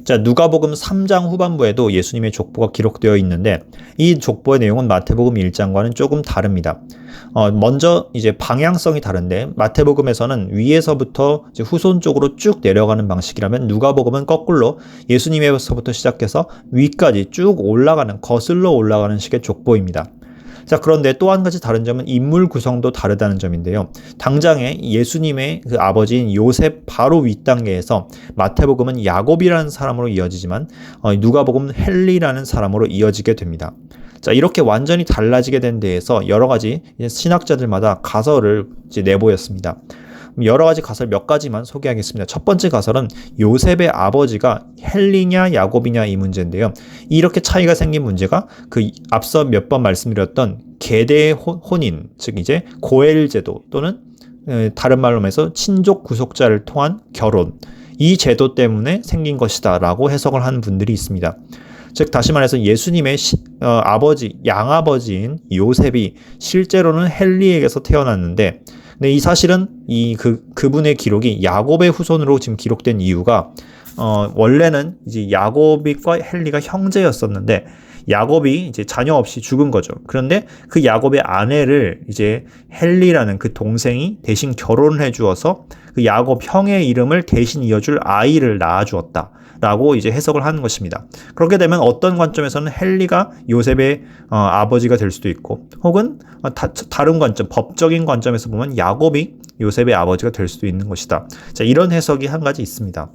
자, 누가복음 3장 후반부에도 예수님의 족보가 기록되어 있는데 이 족보의 내용은 마태복음 1장과는 조금 다릅니다. 먼저 이제 방향성이 다른데 마태복음에서는 위에서부터 이제 후손 쪽으로 쭉 내려가는 방식이라면 누가복음은 거꾸로 예수님에서부터 시작해서 위까지 쭉 올라가는 거슬러 올라가는 식의 족보입니다. 자, 그런데 또 한 가지 다른 점은 인물 구성도 다르다는 점인데요. 당장에 예수님의 그 아버지인 요셉 바로 윗단계에서 마태복음은 야곱이라는 사람으로 이어지지만 누가복음은 헬리라는 사람으로 이어지게 됩니다. 자, 이렇게 완전히 달라지게 된 데에서 여러 가지 신학자들마다 가설을 이제 내보였습니다. 여러 가지 가설 몇 가지만 소개하겠습니다. 첫 번째 가설은 요셉의 아버지가 헬리냐 야곱이냐 이 문제인데요. 이렇게 차이가 생긴 문제가 그 앞서 몇 번 말씀드렸던 계대의 혼인, 즉 이제 고엘 제도 또는 다른 말로 해서 친족 구속자를 통한 결혼, 이 제도 때문에 생긴 것이다 라고 해석을 하는 분들이 있습니다. 즉 다시 말해서 예수님의 아버지, 양아버지인 요셉이 실제로는 헬리에게서 태어났는데 근데 이 사실은 그분의 기록이 야곱의 후손으로 지금 기록된 이유가 원래는 이제 야곱과 헬리가 형제였었는데 야곱이 이제 자녀 없이 죽은 거죠. 그런데 그 야곱의 아내를 이제 헬리라는 그 동생이 대신 결혼을 해 주어서 그 야곱 형의 이름을 대신 이어줄 아이를 낳아 주었다. 라고 이제 해석을 하는 것입니다. 그렇게 되면 어떤 관점에서는 헬리가 요셉의 아버지가 될 수도 있고 혹은 다른 관점, 법적인 관점에서 보면 야곱이 요셉의 아버지가 될 수도 있는 것이다. 자, 이런 해석이 한 가지 있습니다.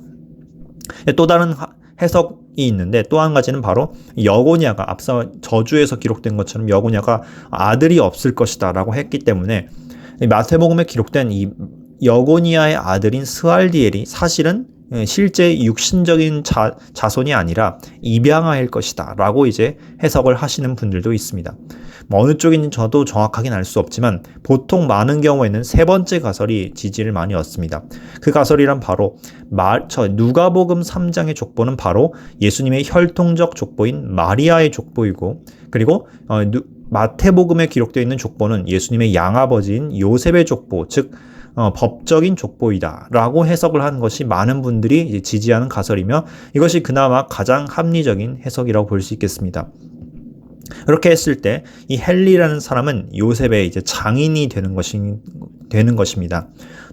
또 다른 해석이 있는데 또 한 가지는 바로 여고니아가 앞서 저주에서 기록된 것처럼 여고니아가 아들이 없을 것이다 라고 했기 때문에 마태복음에 기록된 이 여고니아의 아들인 스알디엘이 사실은 실제 육신적인 자손이 아니라 입양아일 것이다 라고 이제 해석을 하시는 분들도 있습니다. 어느 쪽인지 저도 정확하게는 알 수 없지만 보통 많은 경우에는 세 번째 가설이 지지를 많이 얻습니다. 그 가설이란 바로 누가복음 3장의 족보는 바로 예수님의 혈통적 족보인 마리아의 족보이고 그리고 마태복음에 기록되어 있는 족보는 예수님의 양아버지인 요셉의 족보, 즉 법적인 족보이다 라고 해석을 하는 것이 많은 분들이 이제 지지하는 가설이며 이것이 그나마 가장 합리적인 해석이라고 볼 수 있겠습니다. 이렇게 했을 때 이 헬리라는 사람은 요셉의 이제 장인이 되는 것입니다.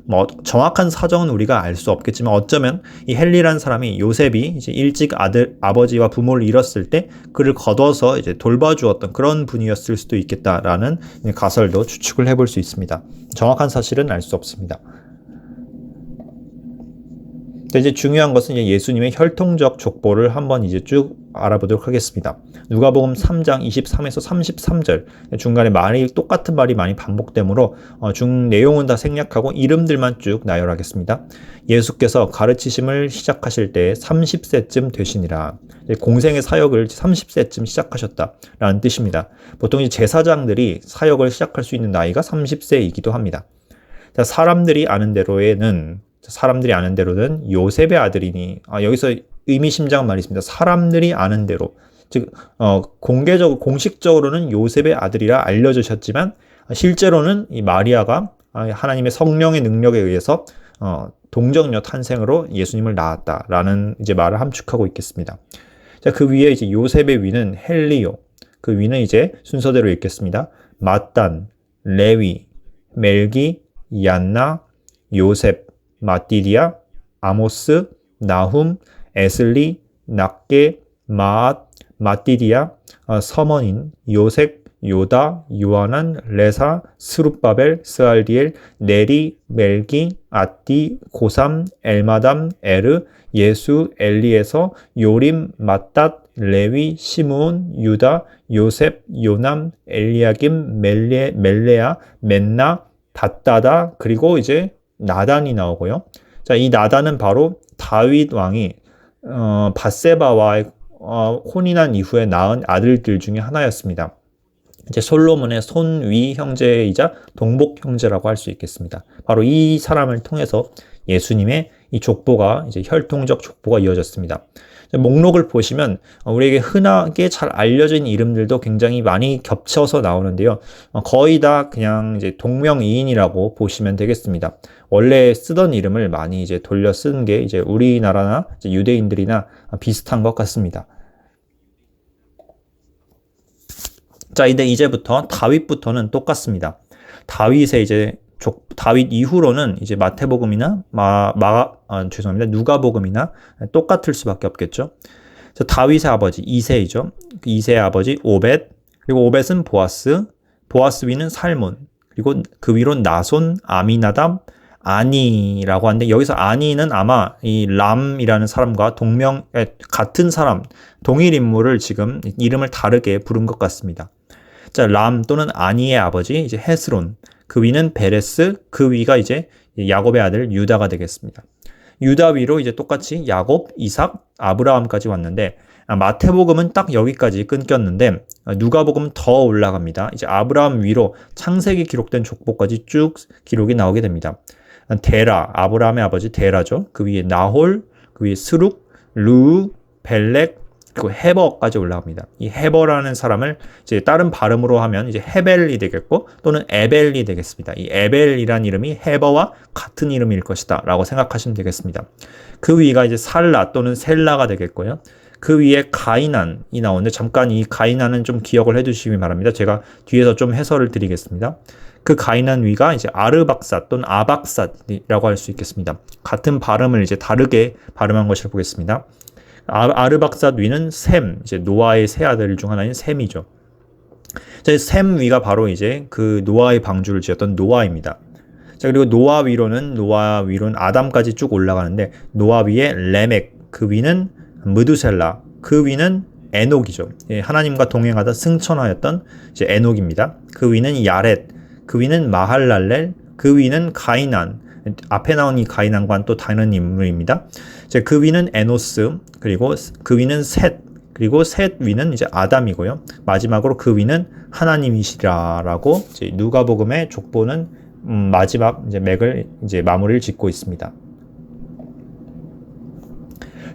뭐 정확한 사정은 우리가 알 수 없겠지만 어쩌면 이 헨리라는 사람이 요셉이 이제 일찍 아버지와 부모를 잃었을 때 그를 거둬서 이제 돌봐주었던 그런 분이었을 수도 있겠다라는 가설도 추측을 해볼 수 있습니다. 정확한 사실은 알 수 없습니다. 이제 중요한 것은 이제 예수님의 혈통적 족보를 한번 이제 쭉 알아보도록 하겠습니다. 누가복음 3장 23에서 33절 중간에 똑같은 말이 많이 반복되므로 내용은 다 생략하고 이름들만 쭉 나열하겠습니다. 예수께서 가르치심을 시작하실 때 30세쯤 되시니라. 공생의 사역을 30세쯤 시작하셨다라는 뜻입니다. 보통 이제 제사장들이 사역을 시작할 수 있는 나이가 30세이기도 합니다. 사람들이 아는 대로는 요셉의 아들이니, 여기서 의미심장한 말이 있습니다. 사람들이 아는 대로, 즉 공식적으로는 요셉의 아들이라 알려주셨지만 실제로는 이 마리아가 하나님의 성령의 능력에 의해서 동정녀 탄생으로 예수님을 낳았다라는 이제 말을 함축하고 있겠습니다. 자, 그 위에 이제 요셉의 위는 헬리오, 그 위는 이제 순서대로 읽겠습니다. 마단, 레위, 멜기, 얀나, 요셉, 마띠디아, 아모스, 나훔, 에슬리, 낫게, 마앗, 마띠디아, 서머닌, 요색, 요다, 요하난, 레사, 스룹바벨, 스알디엘, 네리, 멜기, 아띠, 고삼, 엘마담, 에르, 예수, 엘리에서, 요림, 맏닷, 레위, 시므온, 유다, 요셉, 요남, 엘리야김, 멜레아, 맨나, 닷다다, 그리고 이제 나단이 나오고요. 자, 이 나단은 바로 다윗 왕이 밧세바와의 혼인한 이후에 낳은 아들들 중에 하나였습니다. 이제 솔로몬의 손위 형제이자 동복 형제라고 할 수 있겠습니다. 바로 이 사람을 통해서 예수님의 이 족보가 이제 혈통적 족보가 이어졌습니다. 목록을 보시면 우리에게 흔하게 잘 알려진 이름들도 굉장히 많이 겹쳐서 나오는데요. 거의 다 그냥 이제 동명이인이라고 보시면 되겠습니다. 원래 쓰던 이름을 많이 이제 돌려 쓴 게 이제 우리나라나 이제 유대인들이나 비슷한 것 같습니다. 자, 이제부터 다윗부터는 똑같습니다. 다윗 이후로는 이제 마태복음이나 누가복음이나 똑같을 수밖에 없겠죠. 자, 다윗의 아버지 이새이죠. 이새의 아버지 오벳, 그리고 오벳은 보아스 위는 살몬, 그리고 그 위로 나손, 아미나답, 아니라고 하는데 여기서 아니는 아마 이 람이라는 사람과 같은 사람, 동일 인물을 지금 이름을 다르게 부른 것 같습니다. 자, 람 또는 아니의 아버지 이제 헤스론, 그 위는 베레스, 그 위가 이제 야곱의 아들 유다가 되겠습니다. 유다 위로 이제 똑같이 야곱, 이삭, 아브라함까지 왔는데 마태복음은 딱 여기까지 끊겼는데 누가복음은 더 올라갑니다. 이제 아브라함 위로 창세기 기록된 족보까지 쭉 기록이 나오게 됩니다. 데라, 아브라함의 아버지 데라죠. 그 위에 나홀, 그 위에 스룩, 루, 벨렉, 그리고 헤버까지 올라갑니다. 이 헤버라는 사람을 이제 다른 발음으로 하면 이제 헤벨이 되겠고 또는 에벨이 되겠습니다. 이 에벨이란 이름이 헤버와 같은 이름일 것이다 라고 생각하시면 되겠습니다. 그 위가 이제 살라 또는 셀라가 되겠고요. 그 위에 가이난이 나오는데 잠깐 이 가이난은 좀 기억을 해두시기 바랍니다. 제가 뒤에서 좀 해설을 드리겠습니다. 그 가이난 위가 이제 아르박삿 또는 아박삿이라고 할 수 있겠습니다. 같은 발음을 이제 다르게 발음한 것을 보겠습니다. 아르박삿 위는 셈, 이제 노아의 세 아들 중 하나인 셈이죠. 셈 위가 바로 이제 그 노아의 방주를 지었던 노아입니다. 자, 그리고 노아 위로는 아담까지 쭉 올라가는데 노아 위에 레멕, 그 위는 무두셀라, 그 위는 에녹이죠. 하나님과 동행하다 승천하였던 이제 에녹입니다. 그 위는 야렛, 그 위는 마할랄렐, 그 위는 가이난, 앞에 나온 이 가이난과는 또 다른 인물입니다. 그 위는 에노스, 그리고 그 위는 셋, 그리고 셋 위는 이제 아담이고요. 마지막으로 그 위는 하나님이시라라고 이제 누가복음의 족보는 마지막 이제 맥을 이제 마무리를 짓고 있습니다.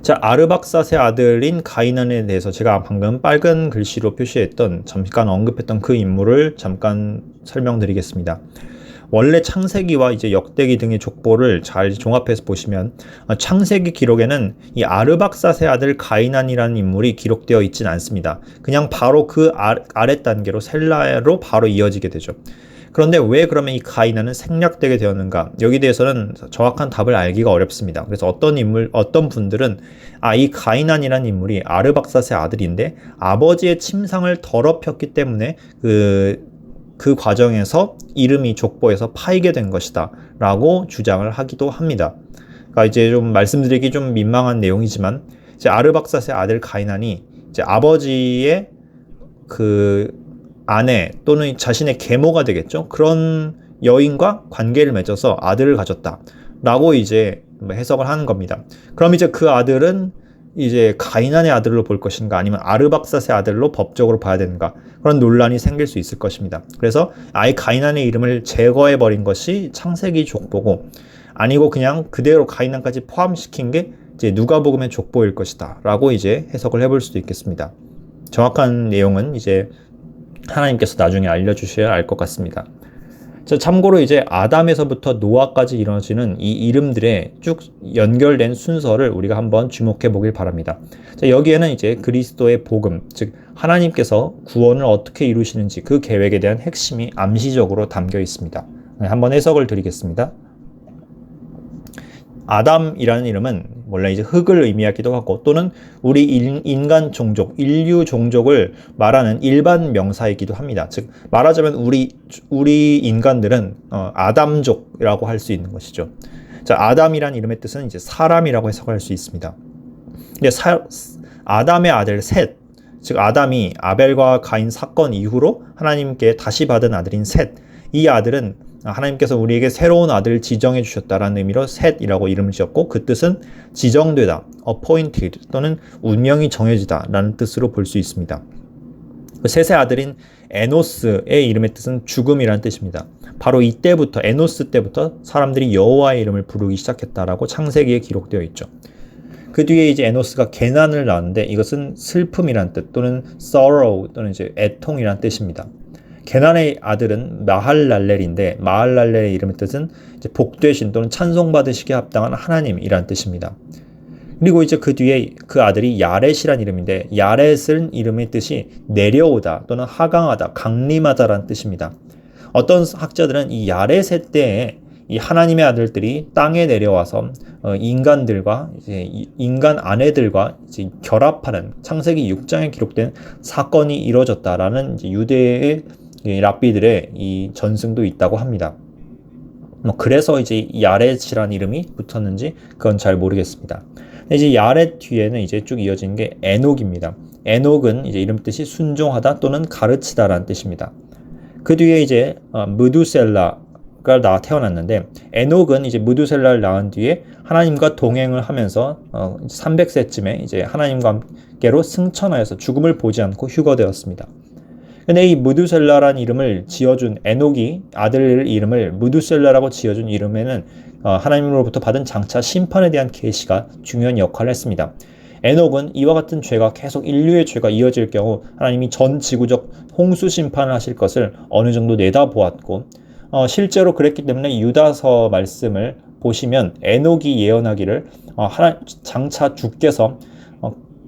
자, 아르박삿의 아들인 가이난에 대해서 제가 방금 빨간 글씨로 표시했던 잠깐 언급했던 그 인물을 잠깐 설명드리겠습니다. 원래 창세기와 이제 역대기 등의 족보를 잘 종합해서 보시면 창세기 기록에는 이 아르박삿의 아들 가이난이라는 인물이 기록되어 있진 않습니다. 그냥 바로 그 아래 단계로 셀라로 바로 이어지게 되죠. 그런데 왜 그러면 이 가이난은 생략되게 되었는가? 여기 대해서는 정확한 답을 알기가 어렵습니다. 그래서 어떤 분들은 이 가이난이라는 인물이 아르박삿의 아들인데 아버지의 침상을 더럽혔기 때문에 그 과정에서 이름이 족보에서 파이게 된 것이다 라고 주장을 하기도 합니다. 그러니까 이제 좀 말씀드리기 좀 민망한 내용이지만 이제 아르박삿의 아들 가이난이 이제 아버지의 그 아내 또는 자신의 계모가 되겠죠. 그런 여인과 관계를 맺어서 아들을 가졌다 라고 이제 해석을 하는 겁니다. 그럼 이제 그 아들은 이제 가이난의 아들로 볼 것인가 아니면 아르박삿의 아들로 법적으로 봐야 되는가, 그런 논란이 생길 수 있을 것입니다. 그래서 아예 가이난의 이름을 제거해 버린 것이 창세기 족보고, 아니고 그냥 그대로 가이난까지 포함시킨 게 이제 누가복음의 족보일 것이다 라고 이제 해석을 해볼 수도 있겠습니다. 정확한 내용은 이제 하나님께서 나중에 알려주셔야 알 것 같습니다. 자, 참고로 이제 아담에서부터 노아까지 이루어지는 이 이름들의 쭉 연결된 순서를 우리가 한번 주목해 보길 바랍니다. 자, 여기에는 이제 그리스도의 복음, 즉 하나님께서 구원을 어떻게 이루시는지 그 계획에 대한 핵심이 암시적으로 담겨 있습니다. 네, 한번 해석을 드리겠습니다. 아담이라는 이름은 원래 이제 흙을 의미하기도 하고, 또는 우리 인간 종족, 인류 종족을 말하는 일반 명사이기도 합니다. 즉 말하자면 우리 인간들은 아담족이라고 할 수 있는 것이죠. 자, 아담이라는 이름의 뜻은 이제 사람이라고 해석할 수 있습니다. 근데 아담의 아들 셋, 즉 아담이 아벨과 가인 사건 이후로 하나님께 다시 받은 아들인 셋, 이 아들은 하나님께서 우리에게 새로운 아들을 지정해 주셨다라는 의미로 셋이라고 이름을 지었고, 그 뜻은 지정되다, appointed 또는 운명이 정해지다 라는 뜻으로 볼 수 있습니다. 셋의 아들인 에노스의 이름의 뜻은 죽음이라는 뜻입니다. 바로 이때부터, 에노스 때부터 사람들이 여호와의 이름을 부르기 시작했다라고 창세기에 기록되어 있죠. 그 뒤에 이제 에노스가 게난을 낳았는데 이것은 슬픔이란 뜻, 또는 sorrow 또는 이제 애통이란 뜻입니다. 게난의 아들은 마할랄렐인데 마할랄렐의 이름의 뜻은 이제 복되신 또는 찬송받으시기에 합당한 하나님이란 뜻입니다. 그리고 이제 그 뒤에 그 아들이 야렛이란 이름인데, 야렛은 이름의 뜻이 내려오다 또는 하강하다, 강림하다라는 뜻입니다. 어떤 학자들은 이 야렛의 때에 이 하나님의 아들들이 땅에 내려와서 인간들과 이제 인간 아내들과 이제 결합하는 창세기 6장에 기록된 사건이 이루어졌다라는 이제 유대의 랍비들의 이 전승도 있다고 합니다. 그래서 이제 야렛이라는 이름이 붙었는지 그건 잘 모르겠습니다. 이제 야렛 뒤에는 이제 쭉 이어지는 게 에녹입니다. 에녹은 이제 이름 뜻이 순종하다 또는 가르치다라는 뜻입니다. 그 뒤에 이제 무두셀라가 태어났는데, 에녹은 이제 무두셀라를 낳은 뒤에 하나님과 동행을 하면서 300세쯤에 이제 하나님과 함께로 승천하여서 죽음을 보지 않고 휴거되었습니다. 근데 이 무두셀라라는 이름을 지어준 에녹이 아들 이름을 무두셀라라고 지어준 이름에는 하나님으로부터 받은 장차 심판에 대한 계시가 중요한 역할을 했습니다. 에녹은 이와 같은 죄가 계속 인류의 죄가 이어질 경우 하나님이 전 지구적 홍수 심판을 하실 것을 어느 정도 내다보았고, 실제로 그랬기 때문에 유다서 말씀을 보시면 에녹이 예언하기를 장차 주께서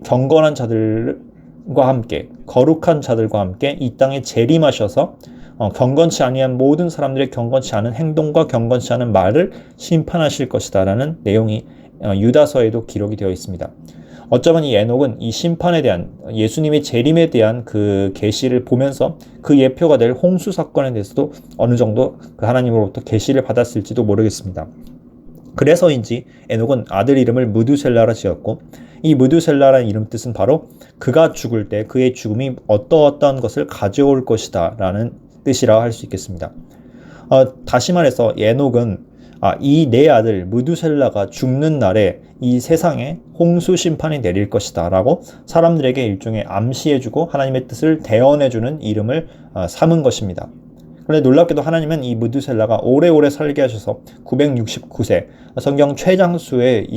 경건한 자들과 함께, 거룩한 자들과 함께 이 땅에 재림하셔서 경건치 아니한 모든 사람들의 경건치 않은 행동과 경건치 않은 말을 심판하실 것이다 라는 내용이 유다서에도 기록이 되어 있습니다. 어쩌면 이 에녹은 이 심판에 대한, 예수님의 재림에 대한 그 계시를 보면서 그 예표가 될 홍수 사건에 대해서도 어느 정도 그 하나님으로부터 계시를 받았을지도 모르겠습니다. 그래서인지 에녹은 아들 이름을 무두셀라라 지었고, 이 무두셀라라는 이름 뜻은 바로 그가 죽을 때 그의 죽음이 어떠어떠한 것을 가져올 것이다 라는 뜻이라 할 수 있겠습니다. 다시 말해서 에녹은 이 내 아들 무두셀라가 죽는 날에 이 세상에 홍수 심판이 내릴 것이다 라고 사람들에게 일종의 암시해주고 하나님의 뜻을 대언해주는 이름을 삼은 것입니다. 그런데 놀랍게도 하나님은 이 무두셀라가 오래오래 살게 하셔서 969세, 성경 최장수의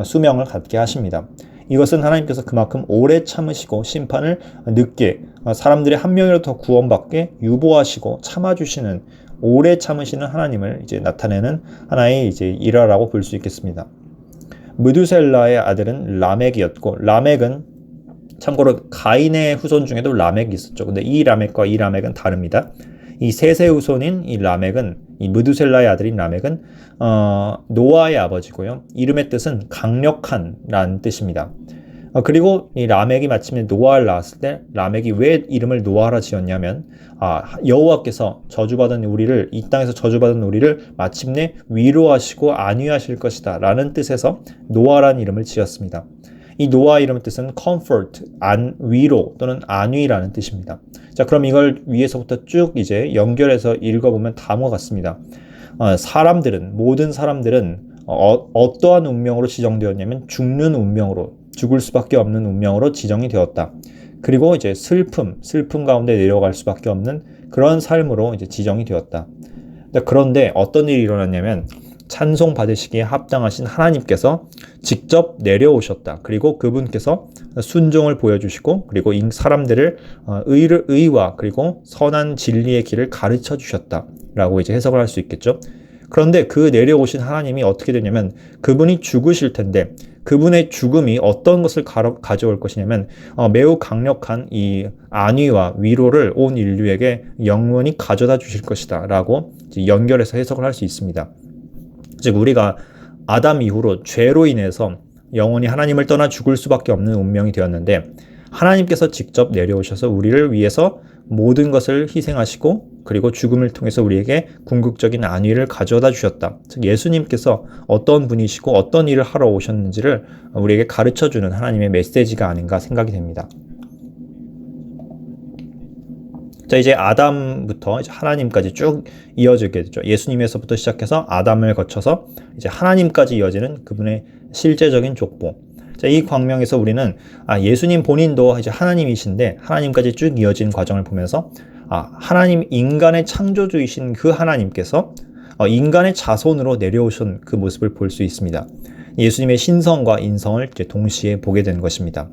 수명을 갖게 하십니다. 이것은 하나님께서 그만큼 오래 참으시고 심판을 늦게, 사람들의 한 명이라도 더 구원받게 유보하시고 참아주시는, 오래 참으시는 하나님을 이제 나타내는 하나의 이제 일화라고 볼 수 있겠습니다. 무두셀라의 아들은 라멕이었고, 라멕은 참고로 가인의 후손 중에도 라멕이 있었죠. 근데 이 라멕과 이 라멕은 다릅니다. 이 셋의 후손인 이 라멕은, 이 무두셀라의 아들인 라멕은 노아의 아버지고요. 이름의 뜻은 강력한라는 뜻입니다. 그리고 이 라멕이 마침내 노아를 낳았을 때 라멕이 왜 이름을 노아라 지었냐면 여호와께서 저주받은 우리를, 이 땅에서 저주받은 우리를 마침내 위로하시고 안위하실 것이다 라는 뜻에서 노아라는 이름을 지었습니다. 이 노아 이름의 뜻은 comfort, 위로 또는 안위라는 뜻입니다. 자, 그럼 이걸 위에서부터 쭉 이제 연결해서 읽어보면 다음과 같습니다. 모든 사람들은 어떠한 운명으로 지정되었냐면 죽는 운명으로, 죽을 수밖에 없는 운명으로 지정이 되었다. 그리고 이제 슬픔 가운데 내려갈 수밖에 없는 그런 삶으로 이제 지정이 되었다. 그런데 어떤 일이 일어났냐면 찬송 받으시기에 합당하신 하나님께서 직접 내려오셨다. 그리고 그분께서 순종을 보여주시고, 그리고 사람들을 의와 그리고 선한 진리의 길을 가르쳐 주셨다라고 이제 해석을 할 수 있겠죠. 그런데 그 내려오신 하나님이 어떻게 되냐면 그분이 죽으실 텐데 그분의 죽음이 어떤 것을 가져올 것이냐면 매우 강력한 이 안위와 위로를 온 인류에게 영원히 가져다 주실 것이다 라고 연결해서 해석을 할 수 있습니다. 즉 우리가 아담 이후로 죄로 인해서 영원히 하나님을 떠나 죽을 수밖에 없는 운명이 되었는데 하나님께서 직접 내려오셔서 우리를 위해서 모든 것을 희생하시고 그리고 죽음을 통해서 우리에게 궁극적인 안위를 가져다 주셨다. 즉 예수님께서 어떤 분이시고 어떤 일을 하러 오셨는지를 우리에게 가르쳐주는 하나님의 메시지가 아닌가 생각이 됩니다. 자, 이제 아담부터 이제 하나님까지 쭉 이어지게 되죠. 예수님에서부터 시작해서 아담을 거쳐서 이제 하나님까지 이어지는 그분의 실제적인 족보. 자, 이 광명에서 우리는 예수님 본인도 이제 하나님이신데 하나님까지 쭉 이어진 과정을 보면서 하나님, 인간의 창조주이신 그 하나님께서 인간의 자손으로 내려오신 그 모습을 볼 수 있습니다. 예수님의 신성과 인성을 이제 동시에 보게 된 것입니다.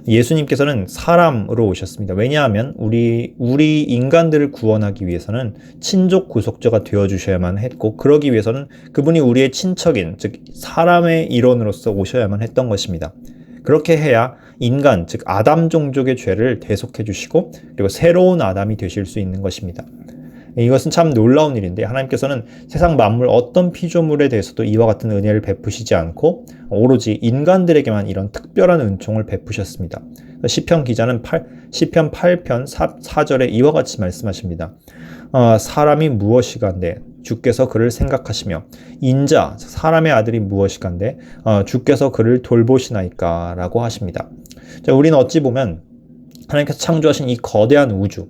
예수님께서는 사람으로 오셨습니다. 왜냐하면 우리 인간들을 구원하기 위해서는 친족 구속자가 되어주셔야만 했고, 그러기 위해서는 그분이 우리의 친척인, 즉 사람의 일원으로서 오셔야만 했던 것입니다. 그렇게 해야 인간, 즉 아담 종족의 죄를 대속해 주시고 그리고 새로운 아담이 되실 수 있는 것입니다. 이것은 참 놀라운 일인데 하나님께서는 세상 만물 어떤 피조물에 대해서도 이와 같은 은혜를 베푸시지 않고 오로지 인간들에게만 이런 특별한 은총을 베푸셨습니다. 시편 기자는 시편 8편 4절에 이와 같이 말씀하십니다. 사람이 무엇이간데 주께서 그를 생각하시며 인자, 사람의 아들이 무엇이간데 주께서 그를 돌보시나이까 라고 하십니다. 자, 우리는 어찌 보면 하나님께서 창조하신 이 거대한 우주,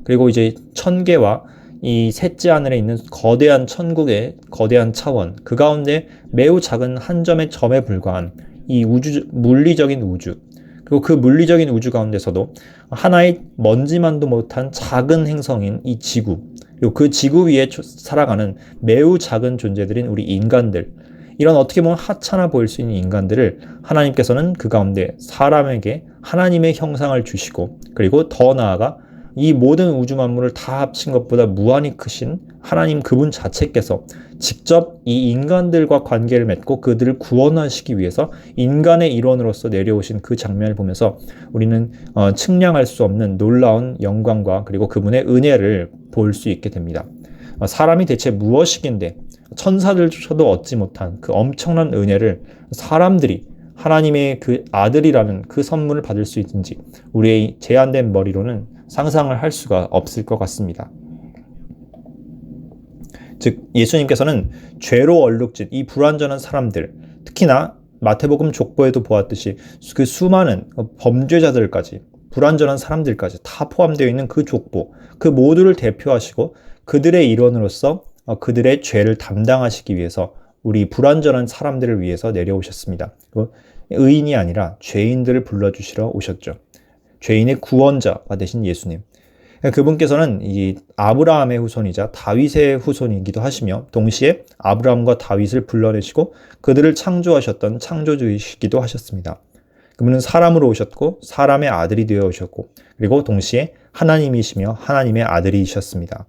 그리고 이제 천계와 이 셋째 하늘에 있는 거대한 천국의 거대한 차원, 그 가운데 매우 작은 한 점의 점에 불과한 이 물리적인 우주, 그리고 그 물리적인 우주 가운데서도 하나의 먼지만도 못한 작은 행성인 이 지구, 그리고 그 지구 위에 살아가는 매우 작은 존재들인 우리 인간들, 이런 어떻게 보면 하찮아 보일 수 있는 인간들을 하나님께서는 그 가운데 사람에게 하나님의 형상을 주시고, 그리고 더 나아가 이 모든 우주 만물을 다 합친 것보다 무한히 크신 하나님 그분 자체께서 직접 이 인간들과 관계를 맺고 그들을 구원하시기 위해서 인간의 일원으로서 내려오신 그 장면을 보면서 우리는 측량할 수 없는 놀라운 영광과 그리고 그분의 은혜를 볼 수 있게 됩니다. 사람이 대체 무엇이긴데 천사들조차도 얻지 못한 그 엄청난 은혜를 사람들이 하나님의 그 아들이라는 그 선물을 받을 수 있는지 우리의 제한된 머리로는 상상을 할 수가 없을 것 같습니다. 즉 예수님께서는 죄로 얼룩진 이 불완전한 사람들, 특히나 마태복음 족보에도 보았듯이 그 수많은 범죄자들까지, 불완전한 사람들까지 다 포함되어 있는 그 족보, 그 모두를 대표하시고 그들의 일원으로서 그들의 죄를 담당하시기 위해서 우리 불완전한 사람들을 위해서 내려오셨습니다. 의인이 아니라 죄인들을 불러주시러 오셨죠. 죄인의 구원자가 되신 예수님. 그분께서는 이 아브라함의 후손이자 다윗의 후손이기도 하시며 동시에 아브라함과 다윗을 불러내시고 그들을 창조하셨던 창조주이시기도 하셨습니다. 그분은 사람으로 오셨고 사람의 아들이 되어 오셨고 그리고 동시에 하나님이시며 하나님의 아들이셨습니다.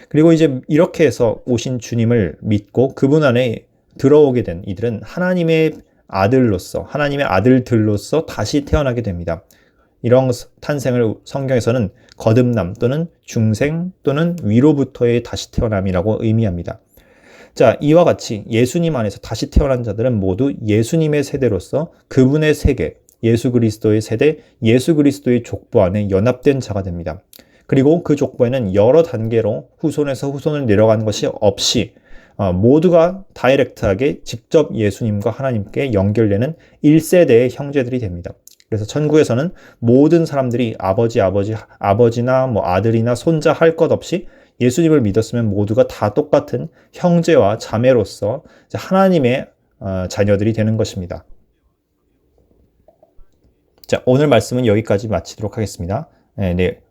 그리고 이제 이렇게 해서 오신 주님을 믿고 그분 안에 들어오게 된 이들은 하나님의 아들로서, 하나님의 아들들로서 다시 태어나게 됩니다. 이런 탄생을 성경에서는 거듭남 또는 중생 또는 위로부터의 다시 태어남이라고 의미합니다. 자, 이와 같이 예수님 안에서 다시 태어난 자들은 모두 예수님의 세대로서 그분의 세계, 예수 그리스도의 세대, 예수 그리스도의 족보 안에 연합된 자가 됩니다. 그리고 그 족보에는 여러 단계로 후손에서 후손을 내려가는 것이 없이 모두가 다이렉트하게 직접 예수님과 하나님께 연결되는 1세대의 형제들이 됩니다. 그래서 천국에서는 모든 사람들이 아버지나 뭐 아들이나 손자 할 것 없이 예수님을 믿었으면 모두가 다 똑같은 형제와 자매로서 하나님의 자녀들이 되는 것입니다. 자, 오늘 말씀은 여기까지 마치도록 하겠습니다. 네,